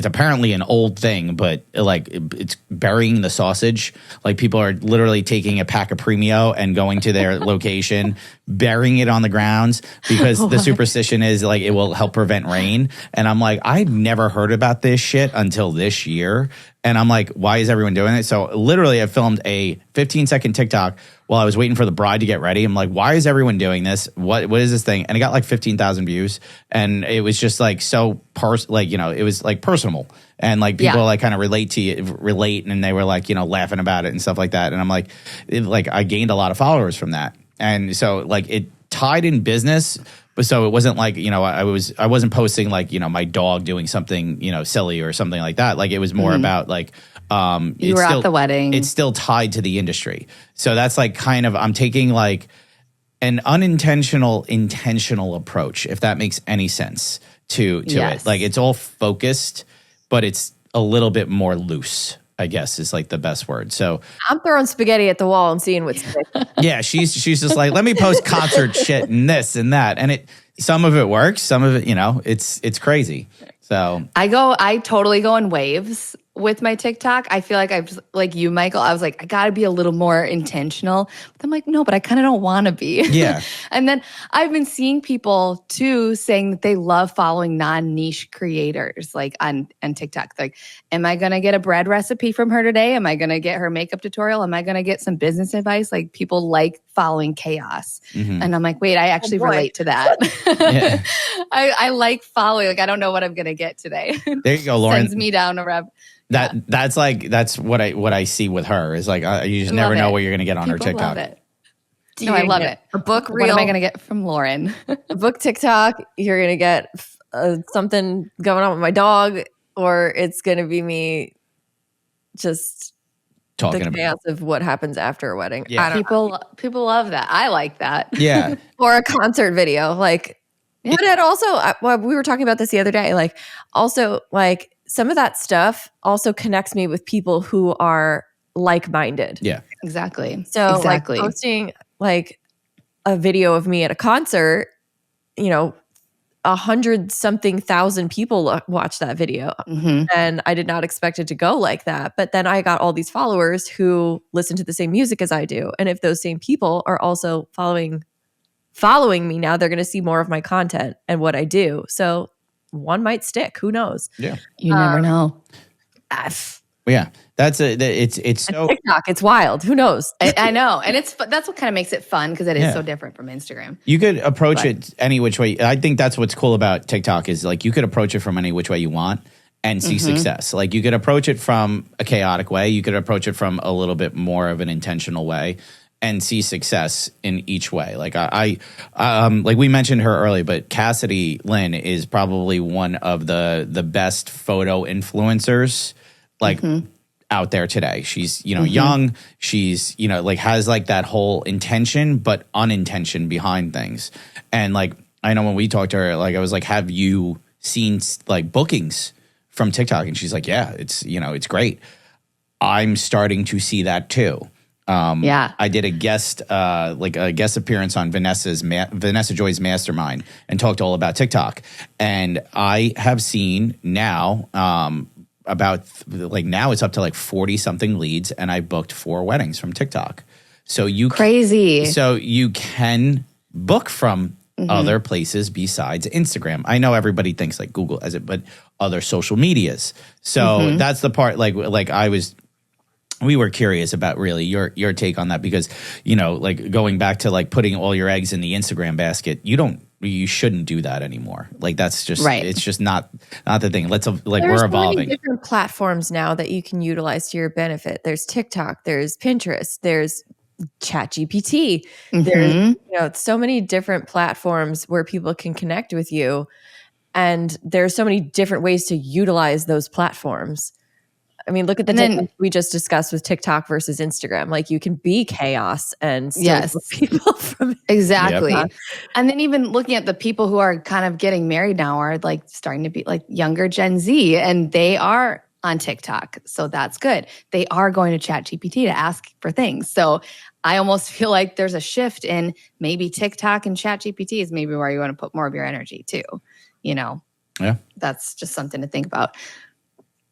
apparently an old thing, but like it's burying the sausage. Like people are literally taking a pack of Premio and going to their location, burying it on the grounds because the superstition is like it will help prevent rain. And I'm like, I'd never heard about this shit until this year. And I'm like, why is everyone doing it? So literally I filmed a 15-second TikTok while I was waiting for the bride to get ready. I'm like, why is everyone doing this? What is this thing? And it got like 15,000 views, and it was just like so it was like personal, and like people like kind of relate, and they were like laughing about it and stuff like that. And I'm like, I gained a lot of followers from that, and so like it tied in business. But so it wasn't like I wasn't posting like my dog doing something silly or something like that. Like it was more about like you were at the wedding. It's still tied to the industry. So that's like kind of I'm taking like an unintentional intentional approach, if that makes any sense to it. Like it's all focused, but it's a little bit more loose, I guess is like the best word. So I'm throwing spaghetti at the wall and seeing what's yeah, she's just like, let me post concert shit and this and that. And some of it works, some of it, it's crazy. So I totally go in waves with my TikTok. I feel like I've like you, Michael. I was like, I got to be a little more intentional. But I'm like, no, but I kind of don't want to be. Yeah. And then I've been seeing people too saying that they love following non-niche creators like on TikTok. Like, am I going to get a bread recipe from her today? Am I going to get her makeup tutorial? Am I going to get some business advice? Like people like following chaos. Mm-hmm. And I'm like, wait, I actually relate to that. Yeah. I like following. Like, I don't know what I'm going to get today. There you go, Lauren. Sends me down a rabbit. That's what I see with her is like you just never know what you're gonna get on her TikTok. Love it. No, I love it. A book reel. What am I gonna get from Lauren? A book TikTok. You're gonna get something going on with my dog, or it's gonna be me just talking the about chaos of what happens after a wedding. Yeah. I don't know. People love that. I like that. Yeah. Or a concert video, like. But it also, we were talking about this the other day. Like, also, like some of that stuff also connects me with people who are like-minded. Yeah. Exactly. So, like posting like a video of me at a concert, 100-something thousand people watch that video, and I did not expect it to go like that. But then I got all these followers who listen to the same music as I do, and if those same people are also following me now, they're going to see more of my content and what I do. So one might stick. Who knows? Yeah. You never know. Yeah. It's so TikTok. It's wild. Who knows? I know. And that's what kind of makes it fun because it is so different from Instagram. You could approach it any which way. I think that's what's cool about TikTok is like you could approach it from any which way you want and see success. Like you could approach it from a chaotic way. You could approach it from a little bit more of an intentional way and see success in each way. Like I like we mentioned her earlier, but Cassidy Lynn is probably one of the best photo influencers like out there today. She's, young. She's, like has like that whole intention, but unintention behind things. And like, I know when we talked to her, like I was like, have you seen like bookings from TikTok? And she's like, yeah, it's, it's great. I'm starting to see that too. I did a guest appearance on Vanessa Joy's Mastermind and talked all about TikTok. And I have seen now, now it's up to like 40 something leads, and I booked 4 weddings from TikTok. So crazy. So you can book from other places besides Instagram. I know everybody thinks like Google as it, but other social medias. So that's the part we were curious about really your take on that because, like going back to like putting all your eggs in the Instagram basket, you shouldn't do that anymore. Like that's just, it's just not the thing. We're evolving. So many different platforms now that you can utilize to your benefit. There's TikTok, there's Pinterest, there's ChatGPT. There's, so many different platforms where people can connect with you. And there's so many different ways to utilize those platforms. I mean, look at the difference we just discussed with TikTok versus Instagram. Like you can be chaos and still book people from exactly. Yep. And then even looking at the people who are kind of getting married now are like starting to be like younger Gen Z, and they are on TikTok. So that's good. They are going to ChatGPT to ask for things. So I almost feel like there's a shift in maybe TikTok and ChatGPT is maybe where you want to put more of your energy too. Yeah. That's just something to think about.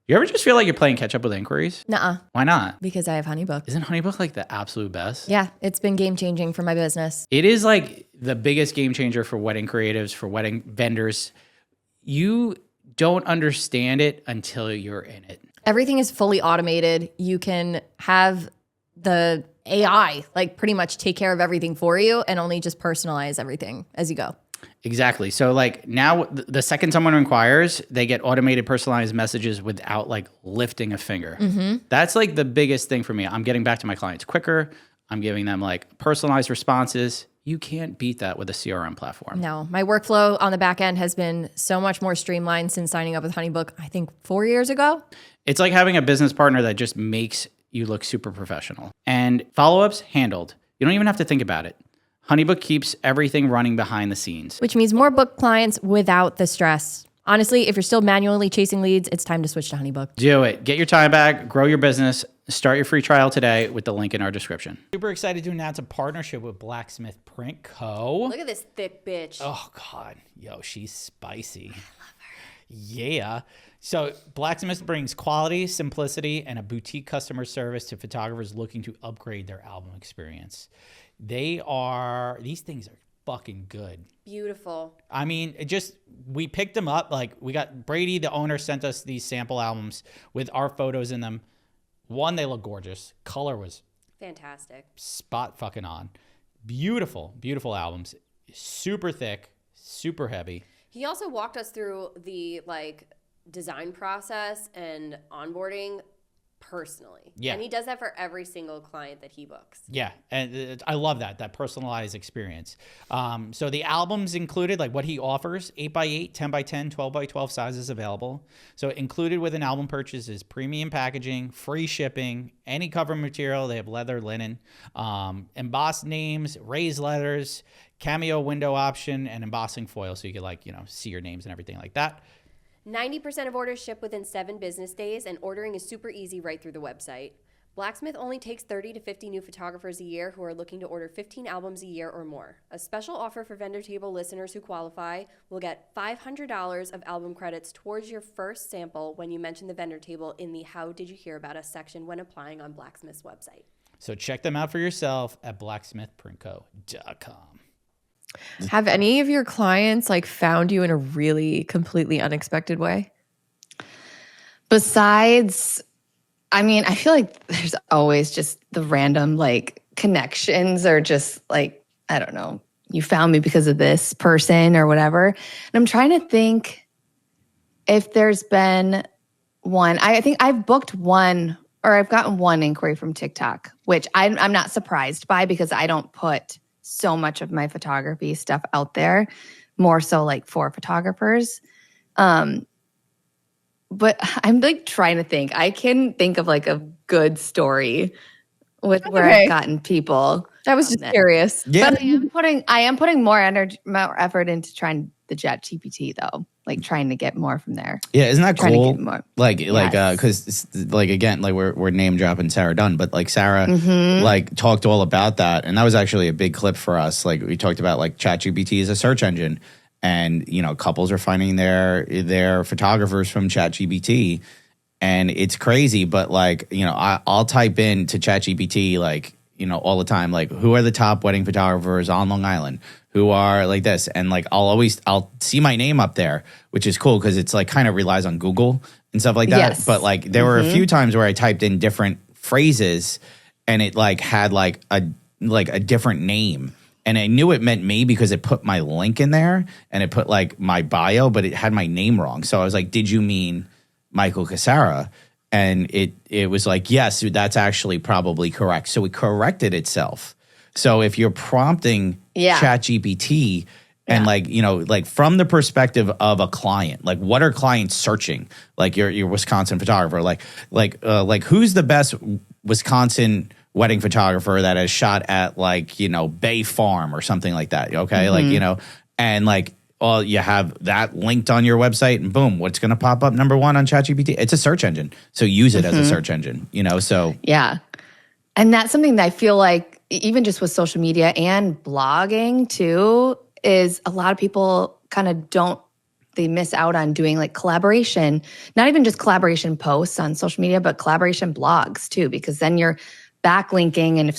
You ever just feel like you're playing catch up with inquiries? Nuh-uh. Why not? Because I have HoneyBook. Isn't HoneyBook like the absolute best? Yeah, it's been game changing for my business. It is like the biggest game changer for wedding creatives, for wedding vendors. You don't understand it until you're in it. Everything is fully automated. You can have the AI like pretty much take care of everything for you and only just personalize everything as you go. Exactly. So like now the second someone inquires, they get automated personalized messages without like lifting a finger. That's like the biggest thing for me. I'm getting back to my clients quicker. I'm giving them like personalized responses. You can't beat that with a CRM platform. No, my workflow on the back end has been so much more streamlined since signing up with HoneyBook, I think 4 years ago. It's like having a business partner that just makes you look super professional. And follow-ups handled. You don't even have to think about it. HoneyBook keeps everything running behind the scenes. Which means more book clients without the stress. Honestly, if you're still manually chasing leads, it's time to switch to HoneyBook. Do it. Get your time back, grow your business, start your free trial today with the link in our description. Super excited to announce a partnership with Blacksmith Print Co. Look at this thick bitch. Oh, God. Yo, she's spicy. I love her. Yeah. So Blacksmith brings quality, simplicity, and a boutique customer service to photographers looking to upgrade their album experience. These things are fucking good. Beautiful. I mean, we picked them up. Like, we got Brady, the owner, sent us these sample albums with our photos in them. One, they look gorgeous. Color was fantastic. Spot fucking on. Beautiful, beautiful albums. Super thick, super heavy. He also walked us through the design process and onboarding personally. Yeah. And he does that for every single client that he books. Yeah. And I love that personalized experience. So the albums included, like what he offers, 8x8, 10x10, 12x12 sizes available. So included with an album purchase is premium packaging, free shipping, any cover material. They have leather, linen, embossed names, raised letters, cameo window option, and embossing foil. So you could see your names and everything like that. 90% of orders ship within 7 business days, and ordering is super easy right through the website. Blacksmith only takes 30 to 50 new photographers a year who are looking to order 15 albums a year or more. A special offer for Vendor Table listeners who qualify will get $500 of album credits towards your first sample when you mention the Vendor Table in the How Did You Hear About Us section when applying on Blacksmith's website. So check them out for yourself at blacksmithprintco.com. Have any of your clients found you in a really completely unexpected way? Besides, I mean, I feel like there's always just the random connections or just I don't know, you found me because of this person or whatever. And I'm trying to think if there's been one. I think I've booked one, or I've gotten one inquiry from TikTok, which I'm not surprised by because I don't put so much of my photography stuff out there, more so for photographers. But I'm trying to think. I can think of a good story where I've gotten people. I was just curious. Yeah. But I am putting more energy, more effort into trying the ChatGPT though. Trying to get more from there. Yeah, isn't that Trying to cool? get more. Because again, we're name dropping Sarah Dunn, but Sarah talked all about that, and that was actually a big clip for us. We talked about ChatGPT is a search engine, and couples are finding their photographers from ChatGPT, and it's crazy. But I'll type in to ChatGPT all the time, who are the top wedding photographers on Long Island, who are this, and I'll see my name up there, which is cool because it's kind of relies on Google and stuff like that. Yes. But there were a few times where I typed in different phrases and it had a different name, and I knew it meant me because it put my link in there and it put my bio, but it had my name wrong. So I was like, did you mean Michael Cassara? And it was yes, that's actually probably correct. So it corrected itself. So if you're prompting ChatGPT and from the perspective of a client, what are clients searching? Your Wisconsin photographer, who's the best Wisconsin wedding photographer that has shot at Bay Farm or something like that. Okay. And you have that linked on your website, and boom, what's going to pop up number one on ChatGPT? It's a search engine. So use it as a search engine, so. Yeah. And that's something that I feel even just with social media and blogging too, is a lot of people kind of they miss out on doing collaboration, not even just collaboration posts on social media, but collaboration blogs too, because then you're backlinking. And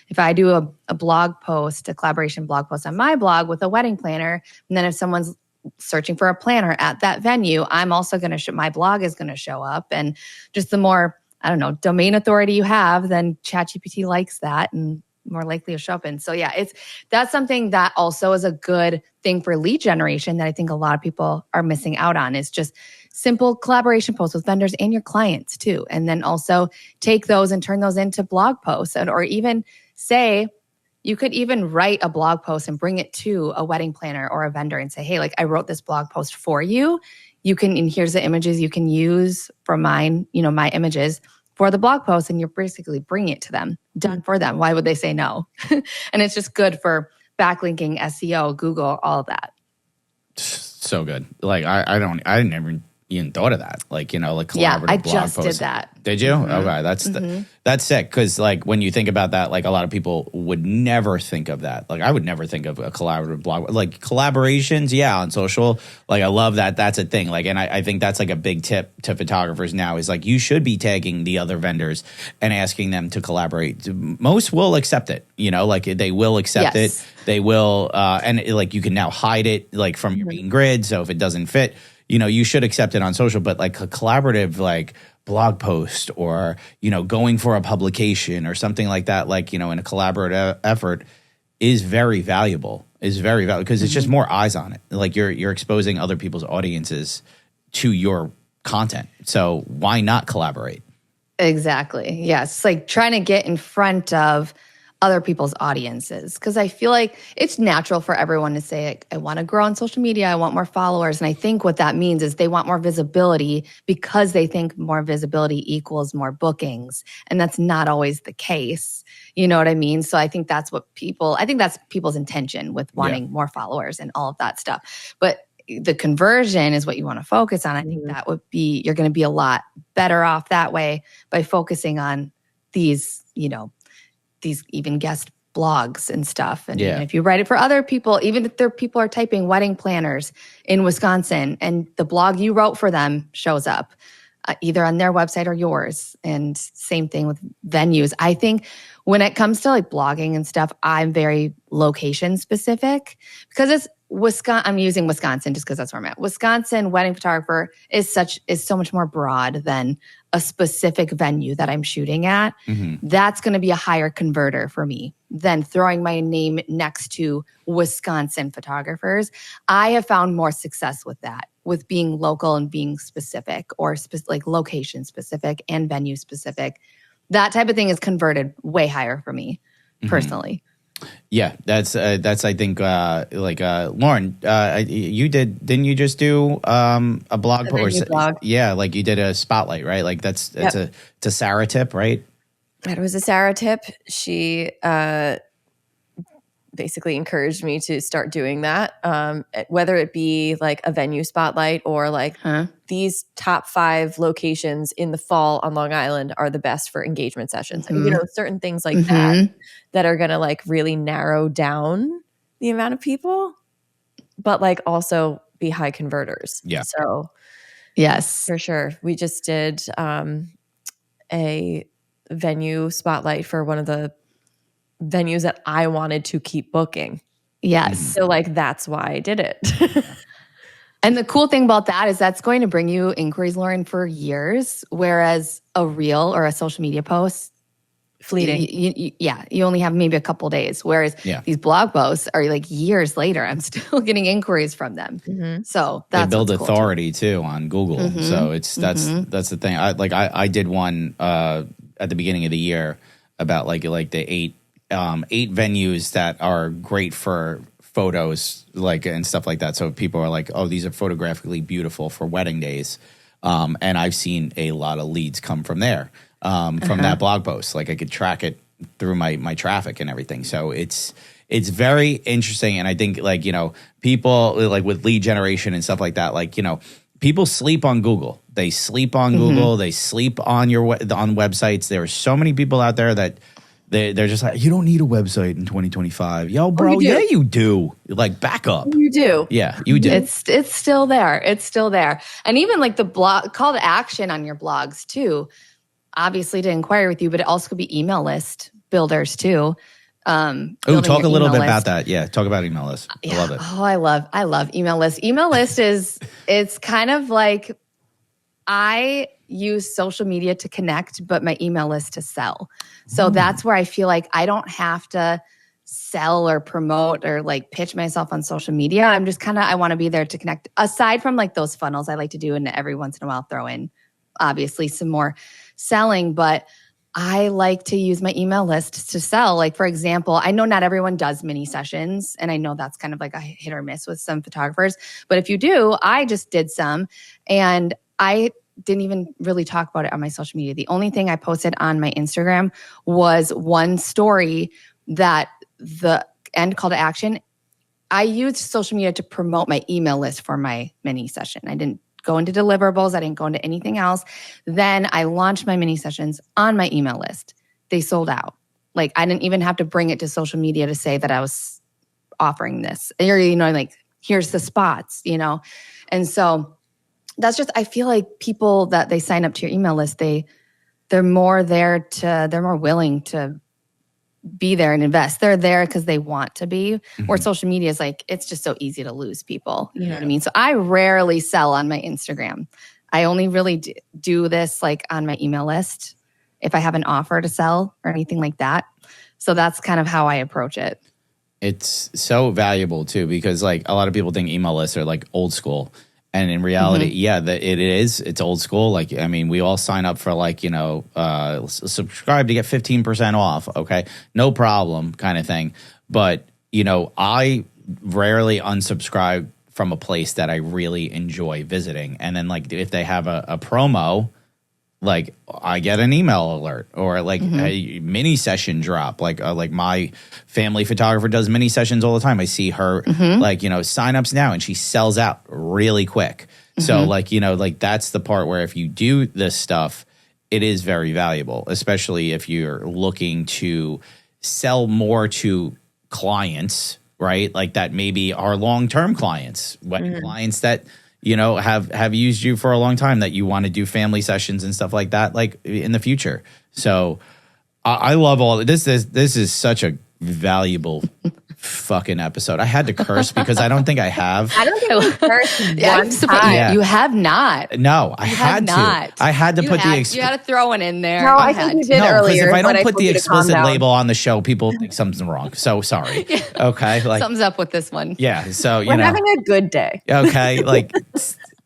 if I do a blog post, a collaboration blog post on my blog with a wedding planner, and then if someone's searching for a planner at that venue, I'm also going to my blog is going to show up. And just the more I don't know, domain authority you have, then ChatGPT likes that and more likely to show up in. So yeah, that's something that also is a good thing for lead generation that I think a lot of people are missing out on, is just simple collaboration posts with vendors and your clients too. And then also take those and turn those into blog posts, or even say, you could even write a blog post and bring it to a wedding planner or a vendor and say, hey, like I wrote this blog post for you. You can, and here's the images you can use from mine, my images for the blog post, and you're basically bringing it to them, done for them. Why would they say no? And it's just good for backlinking, SEO, Google, all of that. So good. Like I never even thought of that. Like, like collaborative I blog just posts. did that. Did you? Okay, that's sick. Because like when you think about that, like a lot of people would never think of that. Like I would never think of a collaborative blog. Like collaborations, yeah, on social. Like I love that. That's a thing. Like, and I think that's like a big tip to photographers now is like you should be tagging the other vendors and asking them to collaborate. Most will accept it. Like they will accept it. They will, and like you can now hide it like from your main grid. So if it doesn't fit, you should accept it on social. But like a collaborative like blog post or going for a publication or something like that, like in a collaborative effort is very valuable. Because it's just more eyes on it. Like you're exposing other people's audiences to your content. So why not collaborate? Exactly. Yes. Like trying to get in front of other people's audiences. Because I feel like it's natural for everyone to say, like, I want to grow on social media. I want more followers. And I think what that means is they want more visibility because they think more visibility equals more bookings. And that's not always the case. You know what I mean? So I think that's people's intention with wanting more followers and all of that stuff. But the conversion is what you want to focus on. I think that would be, you're going to be a lot better off that way by focusing on these, these even guest blogs and stuff. And if you write it for other people, even if people are typing wedding planners in Wisconsin and the blog you wrote for them shows up either on their website or yours. And same thing with venues. I think when it comes to like blogging and stuff, I'm very location specific because it's Wisconsin. I'm using Wisconsin just because that's where I'm at. Wisconsin wedding photographer is so much more broad than a specific venue that I'm shooting at. That's going to be a higher converter for me than throwing my name next to Wisconsin photographers. I have found more success with that, with being local and being specific or like location specific and venue specific. That type of thing is converted way higher for me personally. Yeah, that's I think Lauren, didn't you just do a blog post? Blog. Yeah, like you did a spotlight, right? Like it's a Sarah tip, right? It was a Sarah tip. She basically encouraged me to start doing that, whether it be like a venue spotlight or like these top 5 locations in the fall on Long Island are the best for engagement sessions. And, certain things like that are going to like really narrow down the amount of people, but like also be high converters. Yeah. So yes, for sure. We just did a venue spotlight for one of the venues that I wanted to keep booking. Yes. So like that's why I did it. And the cool thing about that is that's going to bring you inquiries, Lauren, for years, whereas a reel or a social media post, fleeting. You only have maybe a couple days. Whereas these blog posts are like years later. I'm still getting inquiries from them. So that's they build cool authority too on Google. So it's that's the thing. I did one at the beginning of the year about like the 8 venues that are great for photos, like and stuff like that. So people are like, oh, these are photographically beautiful for wedding days. And I've seen a lot of leads come from there, from that blog post. Like I could track it through my traffic and everything. So it's very interesting. And I think like, people like with lead generation and stuff like that, like, people sleep on Google. They sleep on Google. They sleep on on websites. There are so many people out there that they're just like, you don't need a website in 2025. Yo, bro, you do. Like, back up. You do. Yeah, you do. It's still there. It's still there. And even like the blog call to action on your blogs too, obviously to inquire with you, but it also could be email list builders too. Talk a little bit about that. Yeah, talk about email list. I love it. Oh, I love email list. Email list it's kind of like I use social media to connect, but my email list to sell. So that's where I feel like I don't have to sell or promote or like pitch myself on social media. I'm just I want to be there to connect. Aside from like those funnels I like to do, and every once in a while throw in obviously some more selling, but I like to use my email list to sell. Like, for example, I know not everyone does mini sessions, and I know that's kind of like a hit or miss with some photographers. But if you do, I just did some, and I didn't even really talk about it on my social media. The only thing I posted on my Instagram was one story that the end call to action. I used social media to promote my email list for my mini session. I didn't go into deliverables. I didn't go into anything else. Then I launched my mini sessions on my email list. They sold out. Like, I didn't even have to bring it to social media to say that I was offering this. Or, like, here's the spots, And so that's just, I feel like people that they sign up to your email list, they're more willing to be there and invest. They're there because they want to be. Where social media is like, it's just so easy to lose people. You know what I mean? So I rarely sell on my Instagram. I only really do this like on my email list if I have an offer to sell or anything like that. So that's kind of how I approach it. It's so valuable too, because like a lot of people think email lists are like old school. And in reality, it is. It's old school. Like, I mean, we all sign up for like, subscribe to get 15% off. Okay, no problem kind of thing. But, I rarely unsubscribe from a place that I really enjoy visiting. And then like if they have a promo, like I get an email alert or like a mini session drop. Like my family photographer does mini sessions all the time. I see her sign ups now, and she sells out really quick. So like that's the part where if you do this stuff, it is very valuable, especially if you're looking to sell more to clients, right? Like that maybe are long-term clients, clients that have used you for a long time, that you want to do family sessions and stuff like that, like in the future. So I love all this. This is such a valuable fucking episode. I had to curse because I don't think I have. I don't think I cursed one time. Yeah. You have not. No, I had to. I had to you put you had to throw one in there. No, I think you did earlier. Because if I don't put the you explicit label on the show, people think something's wrong. So sorry. Okay, like something's up with this one. Yeah. So we're having a good day. Okay, like.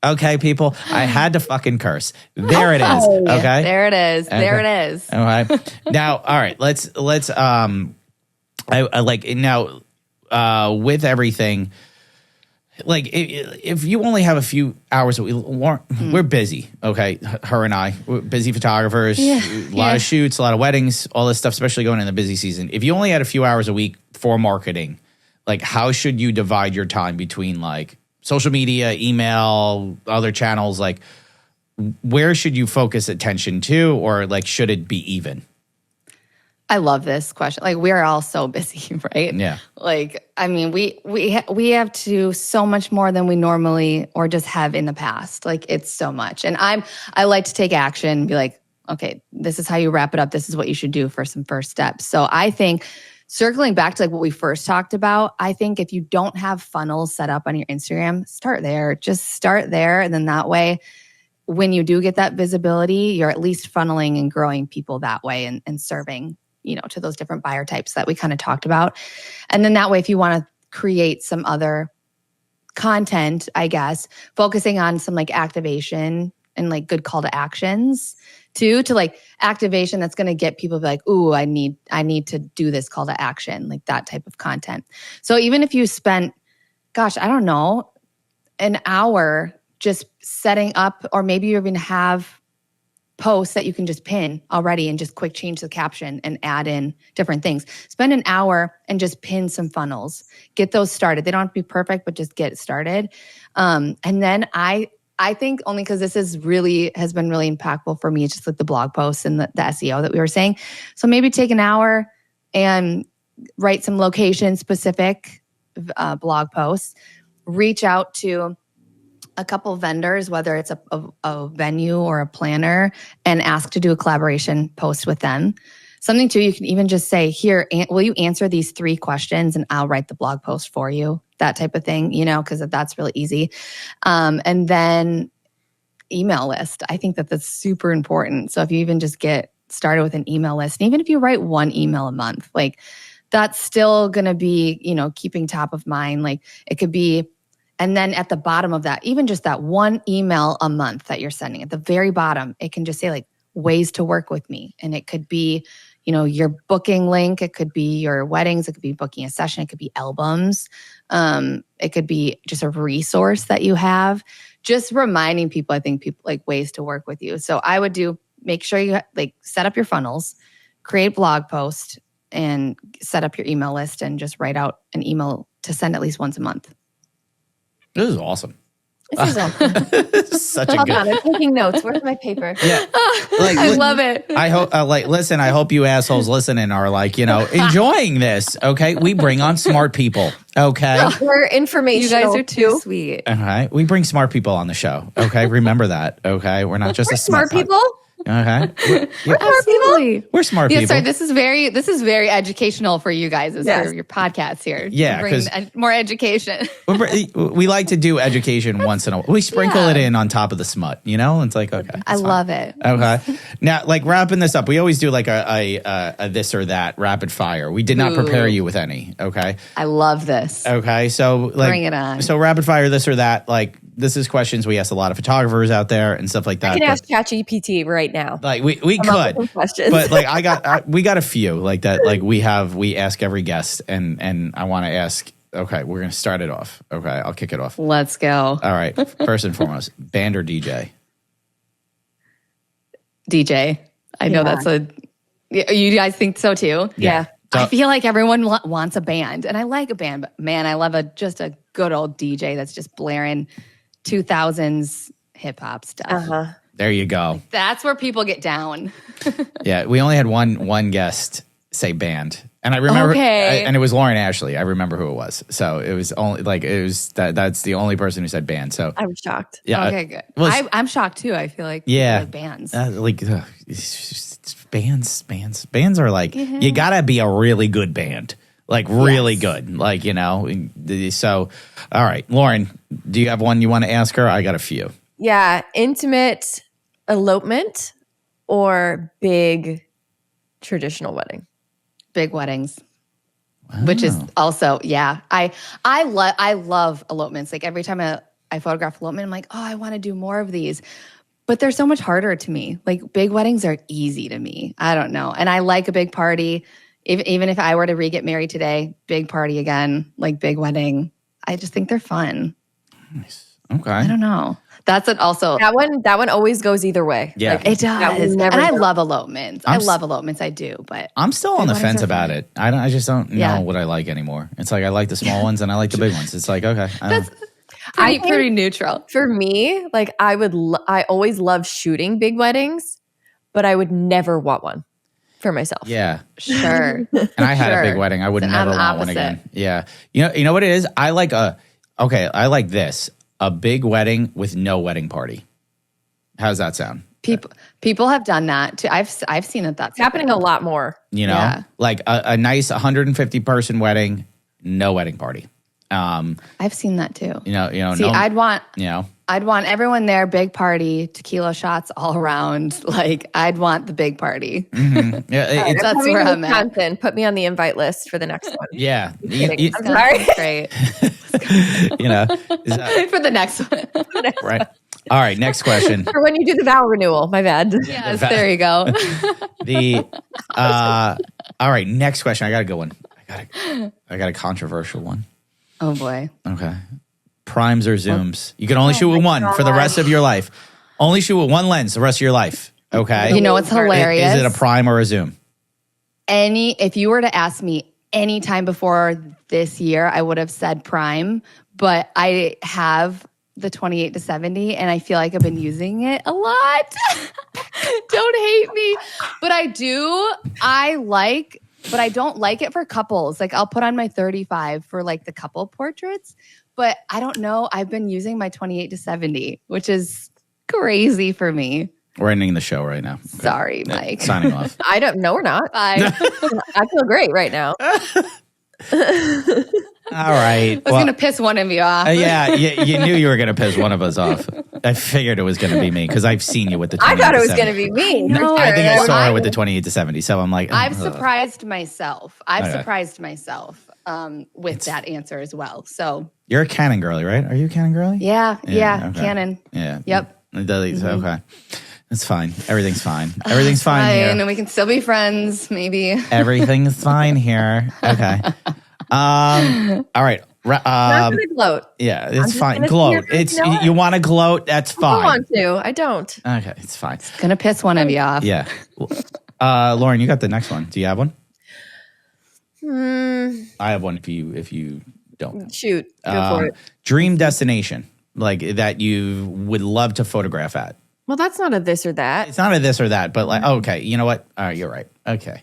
Okay, people, I had to fucking curse. There it is. Okay, there it is. Okay. There it is. All right. Now, all right. Let's. I like now. With everything, like if you only have a few hours, we're busy. Okay, her and I, we're busy photographers. A lot of shoots, a lot of weddings, all this stuff, especially going in the busy season. If you only had a few hours a week for marketing, like how should you divide your time between like social media, email, other channels? Like where should you focus attention to, or like should it be even? I love this question. Like, we are all so busy, right? Yeah. Like, I mean, we have to do so much more than we normally or just have in the past. Like, it's so much. And I like to take action and be like, okay, this is how you wrap it up. This is what you should do for some first steps. So I think circling back to like what we first talked about, I think if you don't have funnels set up on your Instagram, start there. Just start there. And then that way, when you do get that visibility, you're at least funneling and growing people that way and serving to those different buyer types that we kind of talked about. And then that way, if you want to create some other content, I guess, focusing on some like activation and like good call to actions too, to like activation that's going to get people to be like, ooh, I need to do this call to action, like that type of content. So even if you spent, gosh, I don't know, an hour just setting up, or maybe you even have posts that you can just pin already and just quick change the caption and add in different things. Spend an hour and just pin some funnels. Get those started. They don't have to be perfect, but just get started. And then I think only because this has been really impactful for me, it's just like the blog posts and the SEO that we were saying. So maybe take an hour and write some location-specific blog posts. Reach out to a couple of vendors, whether it's a venue or a planner, and ask to do a collaboration post with them. Something too, you can even just say, here, will you answer these 3 questions and I'll write the blog post for you? That type of thing, because that's really easy. And then email list. I think that that's super important. So if you even just get started with an email list, and even if you write one email a month, like that's still going to be, keeping top of mind. Like it could be, and then at the bottom of that, even just that one email a month that you're sending, at the very bottom, it can just say like ways to work with me. And it could be, your booking link. It could be your weddings. It could be booking a session. It could be albums. It could be just a resource that you have. Just reminding people, I think people like ways to work with you. So I would make sure you like set up your funnels, create blog posts, and set up your email list, and just write out an email to send at least once a month. This is awesome. This is awesome. Such a Hold good. on, I'm taking notes. Where's my paper? Yeah, I love it. I hope, listen. I hope you assholes listening are enjoying this. Okay, we bring on smart people. Okay, We're informational. You guys are too sweet. all right. We bring smart people on the show. Okay, remember that. Okay, we're not just We're a smart pod. people. Okay, Absolutely. we're smart Yeah, people. sorry. This is very educational for you guys. Yes. For your podcast here. Yeah, Bring 'cause- more education. We like to do education once in a while. We sprinkle it in on top of the smut. It's like okay. I love it. Okay. Now, wrapping this up, we always do like a this or that rapid fire. We did not prepare you with any. Okay. I love this. Okay. So Bring it on. So rapid fire, this or that. Like this is questions we ask a lot of photographers out there and stuff like that. I can ask ChatGPT right now. Like we Come up with could, some questions. but like we got a few like that. Like we ask every guest, and I want to ask. Okay, we're gonna start it off. Okay, I'll kick it off. Let's go. All right. First and foremost, band or DJ? DJ. I know that's you guys think so too? Yeah. I feel like everyone wants a band, and I like a band, but man, I love just a good old DJ that's just blaring 2000s hip hop stuff. Uh-huh. There you go. That's where people get down. Yeah, we only had one guest say band, and I remember, Okay. and it was Lauren Ashley. I remember who it was. So it was only that's the only person who said band. So I was shocked. yeah, Okay, good. well, I'm shocked too. I feel like yeah, like bands. it's just bands are like you gotta be a really good band, like really good, like So, all right, Lauren, do you have one you want to ask her? I got a few. Yeah. Intimate elopement or big traditional wedding? Big weddings. Which is also, yeah. I love elopements. Like every time I photograph elopement, I'm like, oh, I want to do more of these. But they're so much harder to me. Like big weddings are easy to me. I don't know. And I like a big party. Even if I were to re-get married today, big party again, like big wedding. I just think they're fun. Nice. Okay. I don't know. That's it also. That one always goes either way. Yeah. Like, It that does. will never And I go. love elopements. I'm I s- love elopements. I do. But I'm still on the weddings fence are about fun. it. I just don't know Yeah. what I like anymore. It's like I like the small ones and I like the big ones. It's like okay. That's I think- pretty neutral. For me, like I always love shooting big weddings, but I would never want one for myself. yeah. Sure. And I had a Sure. big wedding. I would So never I'm want one opposite. again. Yeah. You know what it is? I like I like this. A big wedding with no wedding party. How's that sound? People have done that too. I've seen that that's It's happening a lot more. Yeah. Like a nice 150 person wedding, no wedding party. I've seen that too. See, See, I'd want everyone there, big party, tequila shots all around. Like I'd want the big party. yeah, it's That's Coming where to I'm at. Wisconsin, put me on the invite list for the next one. yeah. kidding. I'm That's sorry. great. Is that For the next one. right? All right, next question. For when you do the vow renewal, my bad. Yes, there you go. All right, next question. I got a good one. I got a controversial one. Oh boy. Okay. Primes or zooms? You can only shoot with one for the rest of your life. Only shoot with one lens the rest of your life. Okay. You know what's hilarious? Is it a prime or a zoom? If you were to ask me any time before this year, I would have said prime, but I have the 28-70 and I feel like I've been using it a lot. Don't hate me. But but I don't like it for couples. Like I'll put on my 35 for like the couple portraits, but I don't know. I've been using my 28-70, which is crazy for me. We're ending the show right now. Okay. Sorry, Yeah, Mike. signing off. I don't know. We're not. Bye. I feel great right now. All right. I was going to piss one of you off. Yeah, you knew you were going to piss one of us off. I figured it was going to be me because I've seen you with the. I 28 thought it to was going 70. to be me. No, I think I saw her I- with the 28 to 70. So I'm like, I've ugh. surprised myself. Okay. With that answer as well. So You're a Canon girly, right? Are you a Canon girly? yeah, okay. Canon. Yeah. Yep. Okay. That's fine. Everything's fine. Everything's fine And here. we can still be friends, maybe. Everything's fine here. Okay. All right. Not gonna gloat. Yeah, I'm it's just fine. gonna Gloat. see your- It's you know what? you want to gloat. That's I don't fine. want to. I don't. Okay, it's fine. Gonna piss one of you off. Yeah. Lauren, you got the next one. Do you have one? I have one. If you don't, Shoot. Go for it. dream destination like that you would love to photograph at. Well, that's not a this or that. It's not a this or that, but like okay, you know what? All right, you're right. Okay,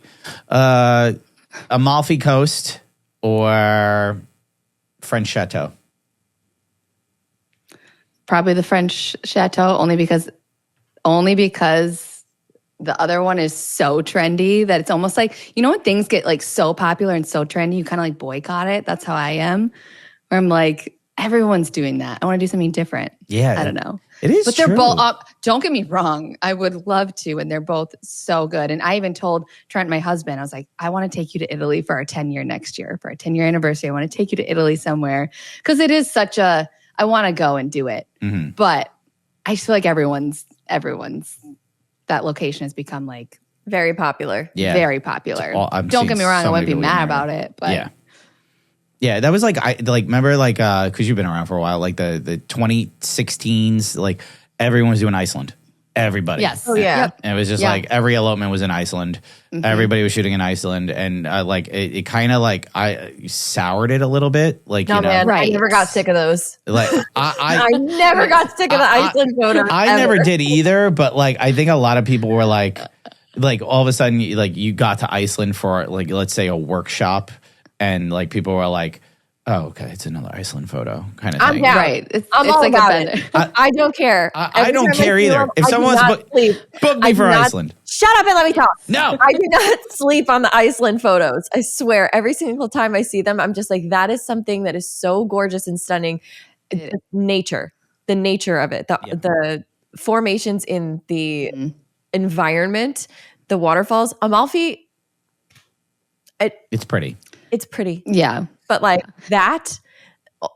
Amalfi Coast or French Chateau. Probably the French chateau, only because the other one is so trendy that it's almost like, you know, when things get like so popular and so trendy, you kind of like boycott it. That's how I am. Where I'm like, everyone's doing that. I want to do something different. Yeah, I don't know. It is, but they're true. both. Don't get me wrong. I would love to, and they're both so good. And I even told Trent, my husband, I was like, I want to take you to Italy for our 10-year next year, for our 10-year anniversary. I want to take you to Italy somewhere because it is such a. I want to go and do it, but I just feel like everyone's that location has become like Very popular. Yeah, very popular. I'm Don't seeing get me wrong. so I many wouldn't be people mad getting about married. it, but Yeah, that was like I remember like because you've been around for a while, like the 2016s, like everyone was doing Iceland. Everybody. yes. Oh, yeah. Yep. And it was just Yeah. like every elopement was in Iceland. Everybody was shooting in Iceland, and like it kind of like I soured it a little bit. Like No, you know, man. I Right. never got sick of those. like I never got sick of the Iceland photos. I never ever. did either, but like I think a lot of people were like all of a sudden you got to Iceland for like let's say a workshop, and like people were like, oh okay, it's another Iceland photo kind of I'm thing. down. Right. It's I'm it's all like about a it. bender. I don't care. I Every don't time care see either. them, If I do someone's not sleep. book me I for do not- Iceland. Shut up and let me talk. No. I do not sleep on the Iceland photos. I swear, every single time I see them, I'm just like, that is something that is so gorgeous and stunning. The nature of it, the formations in the environment, the waterfalls. Amalfi, It's pretty. it's pretty, Yeah. but like that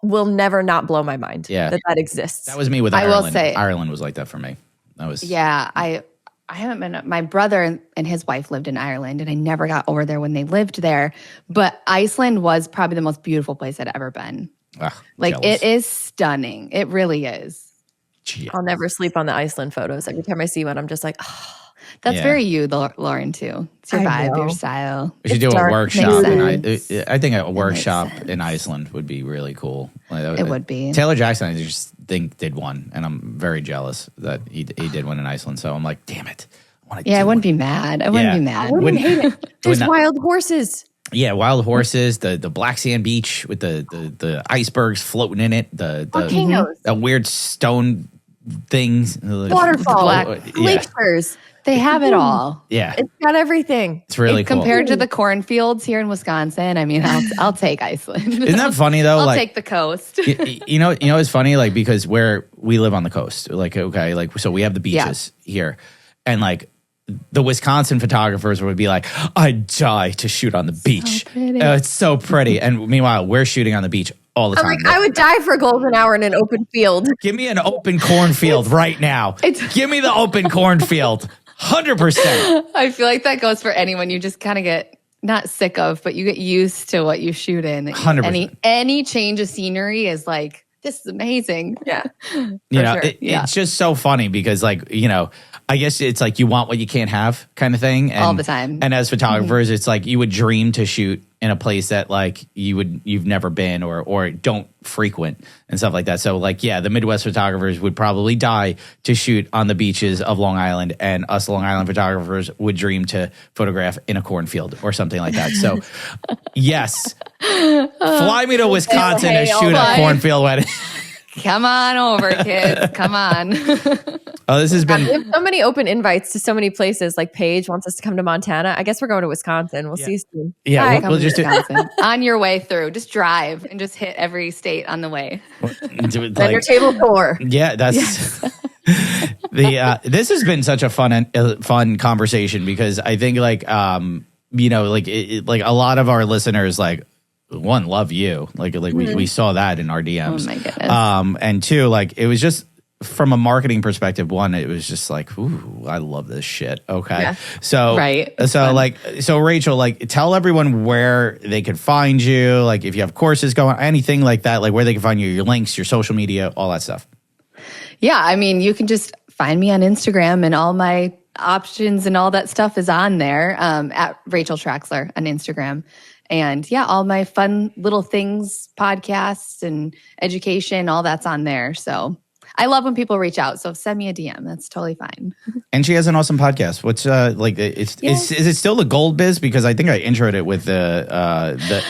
will never not blow my mind. Yeah. that exists. That was me with I will Ireland. say- Ireland was like that for me. That was Yeah, I haven't been. My brother and his wife lived in Ireland, and I never got over there when they lived there. But Iceland was probably the most beautiful place I'd ever been. Like jealous. it is stunning. It really is. Gee. I'll never sleep on the Iceland photos. Every time I see one, I'm just like, oh, That's Yeah. very you, Lauren, too. It's your I vibe, know. your style. We should It's do a dark. workshop. Makes I think a workshop sense. in Iceland would be really cool. Like, It would be. Taylor Jackson, I just think did one, and I'm very jealous that he did one in Iceland. So I'm like, damn it. Yeah, I wouldn't be mad. I wouldn't Yeah. be mad. Wouldn't- hate it. There's not- wild horses. Yeah, wild horses, the black sand beach with the icebergs floating in it, the Volcanoes. weird stone things, Waterfalls, Black- glaciers. They have it all. Yeah, It's got everything. it's really cool. Compared to the cornfields here in Wisconsin, I mean, I'll take Iceland. Isn't that funny though? I'll like take the coast. you know, it's funny, like because where we live on the coast, like okay, like so we have the beaches here, and like the Wisconsin photographers would be like, "I'd die to shoot on the beach. pretty. It's so pretty." And meanwhile, we're shooting on the beach all the I'm time. like, I would die for a golden hour in an open field. Give me an open cornfield right now. Give me the open cornfield, 100%. I feel like that goes for anyone. You just kind of get not sick of, but you get used to what you shoot in. 100%. Any change of scenery is like, this is amazing. Yeah. You know, sure. Yeah. it's just so funny because, like, you know, I guess it's like you want what you can't have kind of thing. And, All the time. And as photographers, it's like you would dream to shoot in a place that like you've never been or don't frequent and stuff like that. So like, yeah, the Midwest photographers would probably die to shoot on the beaches of Long Island, and us Long Island photographers would dream to photograph in a cornfield or something like that. So yes, fly me to Wisconsin Hey, to shoot a bye. cornfield wedding. Come on over, kids. Come on. Oh, this has We been have so many open invites to so many places. Like Paige wants us to come to Montana. I guess we're going to Wisconsin. We'll see you soon. Yeah, Bye. we'll just do, Wisconsin. On your way through, just drive and just hit every state on the way. do it Vendor like, table tour. yeah, that's This has been such a fun conversation because I think like like a lot of our listeners like one love you like we saw that in our DMs. Oh my goodness. And two, like it was just from a marketing perspective, one, it was just like, ooh, I love this shit. Okay. Yeah. So, right. So Rachel, like tell everyone where they could find you, like if you have courses going, anything like that, like where they can find you, your links, your social media, all that stuff. Yeah. I mean, you can just find me on Instagram and all my options and all that stuff is on there at Rachel Traxler on Instagram. And yeah, all my fun little things, podcasts and education, all that's on there. So I love when people reach out. So send me a DM. That's totally fine. And she has an awesome podcast. What's is it still the Gold Biz? Because I think I introed it with the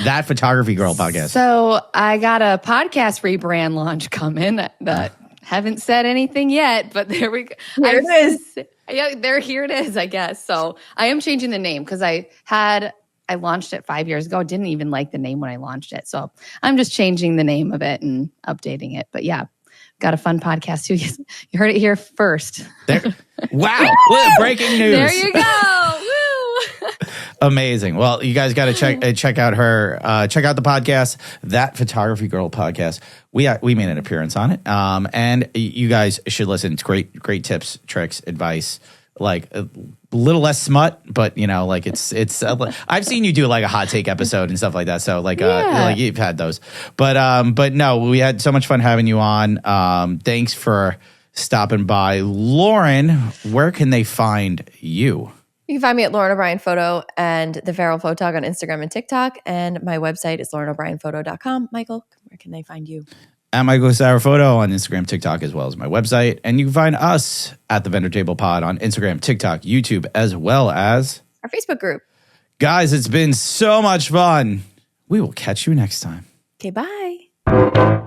That Photography Girl podcast. So I got a podcast rebrand launch coming that haven't said anything yet, but there we go. Here it is. Yeah, here it is, I guess. So I am changing the name because I launched it 5 years ago. Didn't even like the name when I launched it. So I'm just changing the name of it and updating it. But yeah, got a fun podcast too. You heard it here first. Wow. Breaking news. There you go. Woo. Amazing. Well, you guys got to check out her, check out the podcast, That Photography Girl podcast. We made an appearance on it. And you guys should listen. It's great tips, tricks, advice, like a little less smut, but like it's I've seen you do like a hot take episode and stuff like that. So like you've had those, but no, we had so much fun having you on. Thanks for stopping by. Lauren, where can they find you? You can find me at Lauren O'Brien Photo and The Feral Photog on Instagram and TikTok. And my website is laurenobrien.photo.com. Michael, where can they find you? At Michael Sauer Photo on Instagram, TikTok, as well as my website. And you can find us at the Vendor Table Pod on Instagram, TikTok, YouTube, as well as our Facebook group. Guys, it's been so much fun. We will catch you next time. Okay, bye.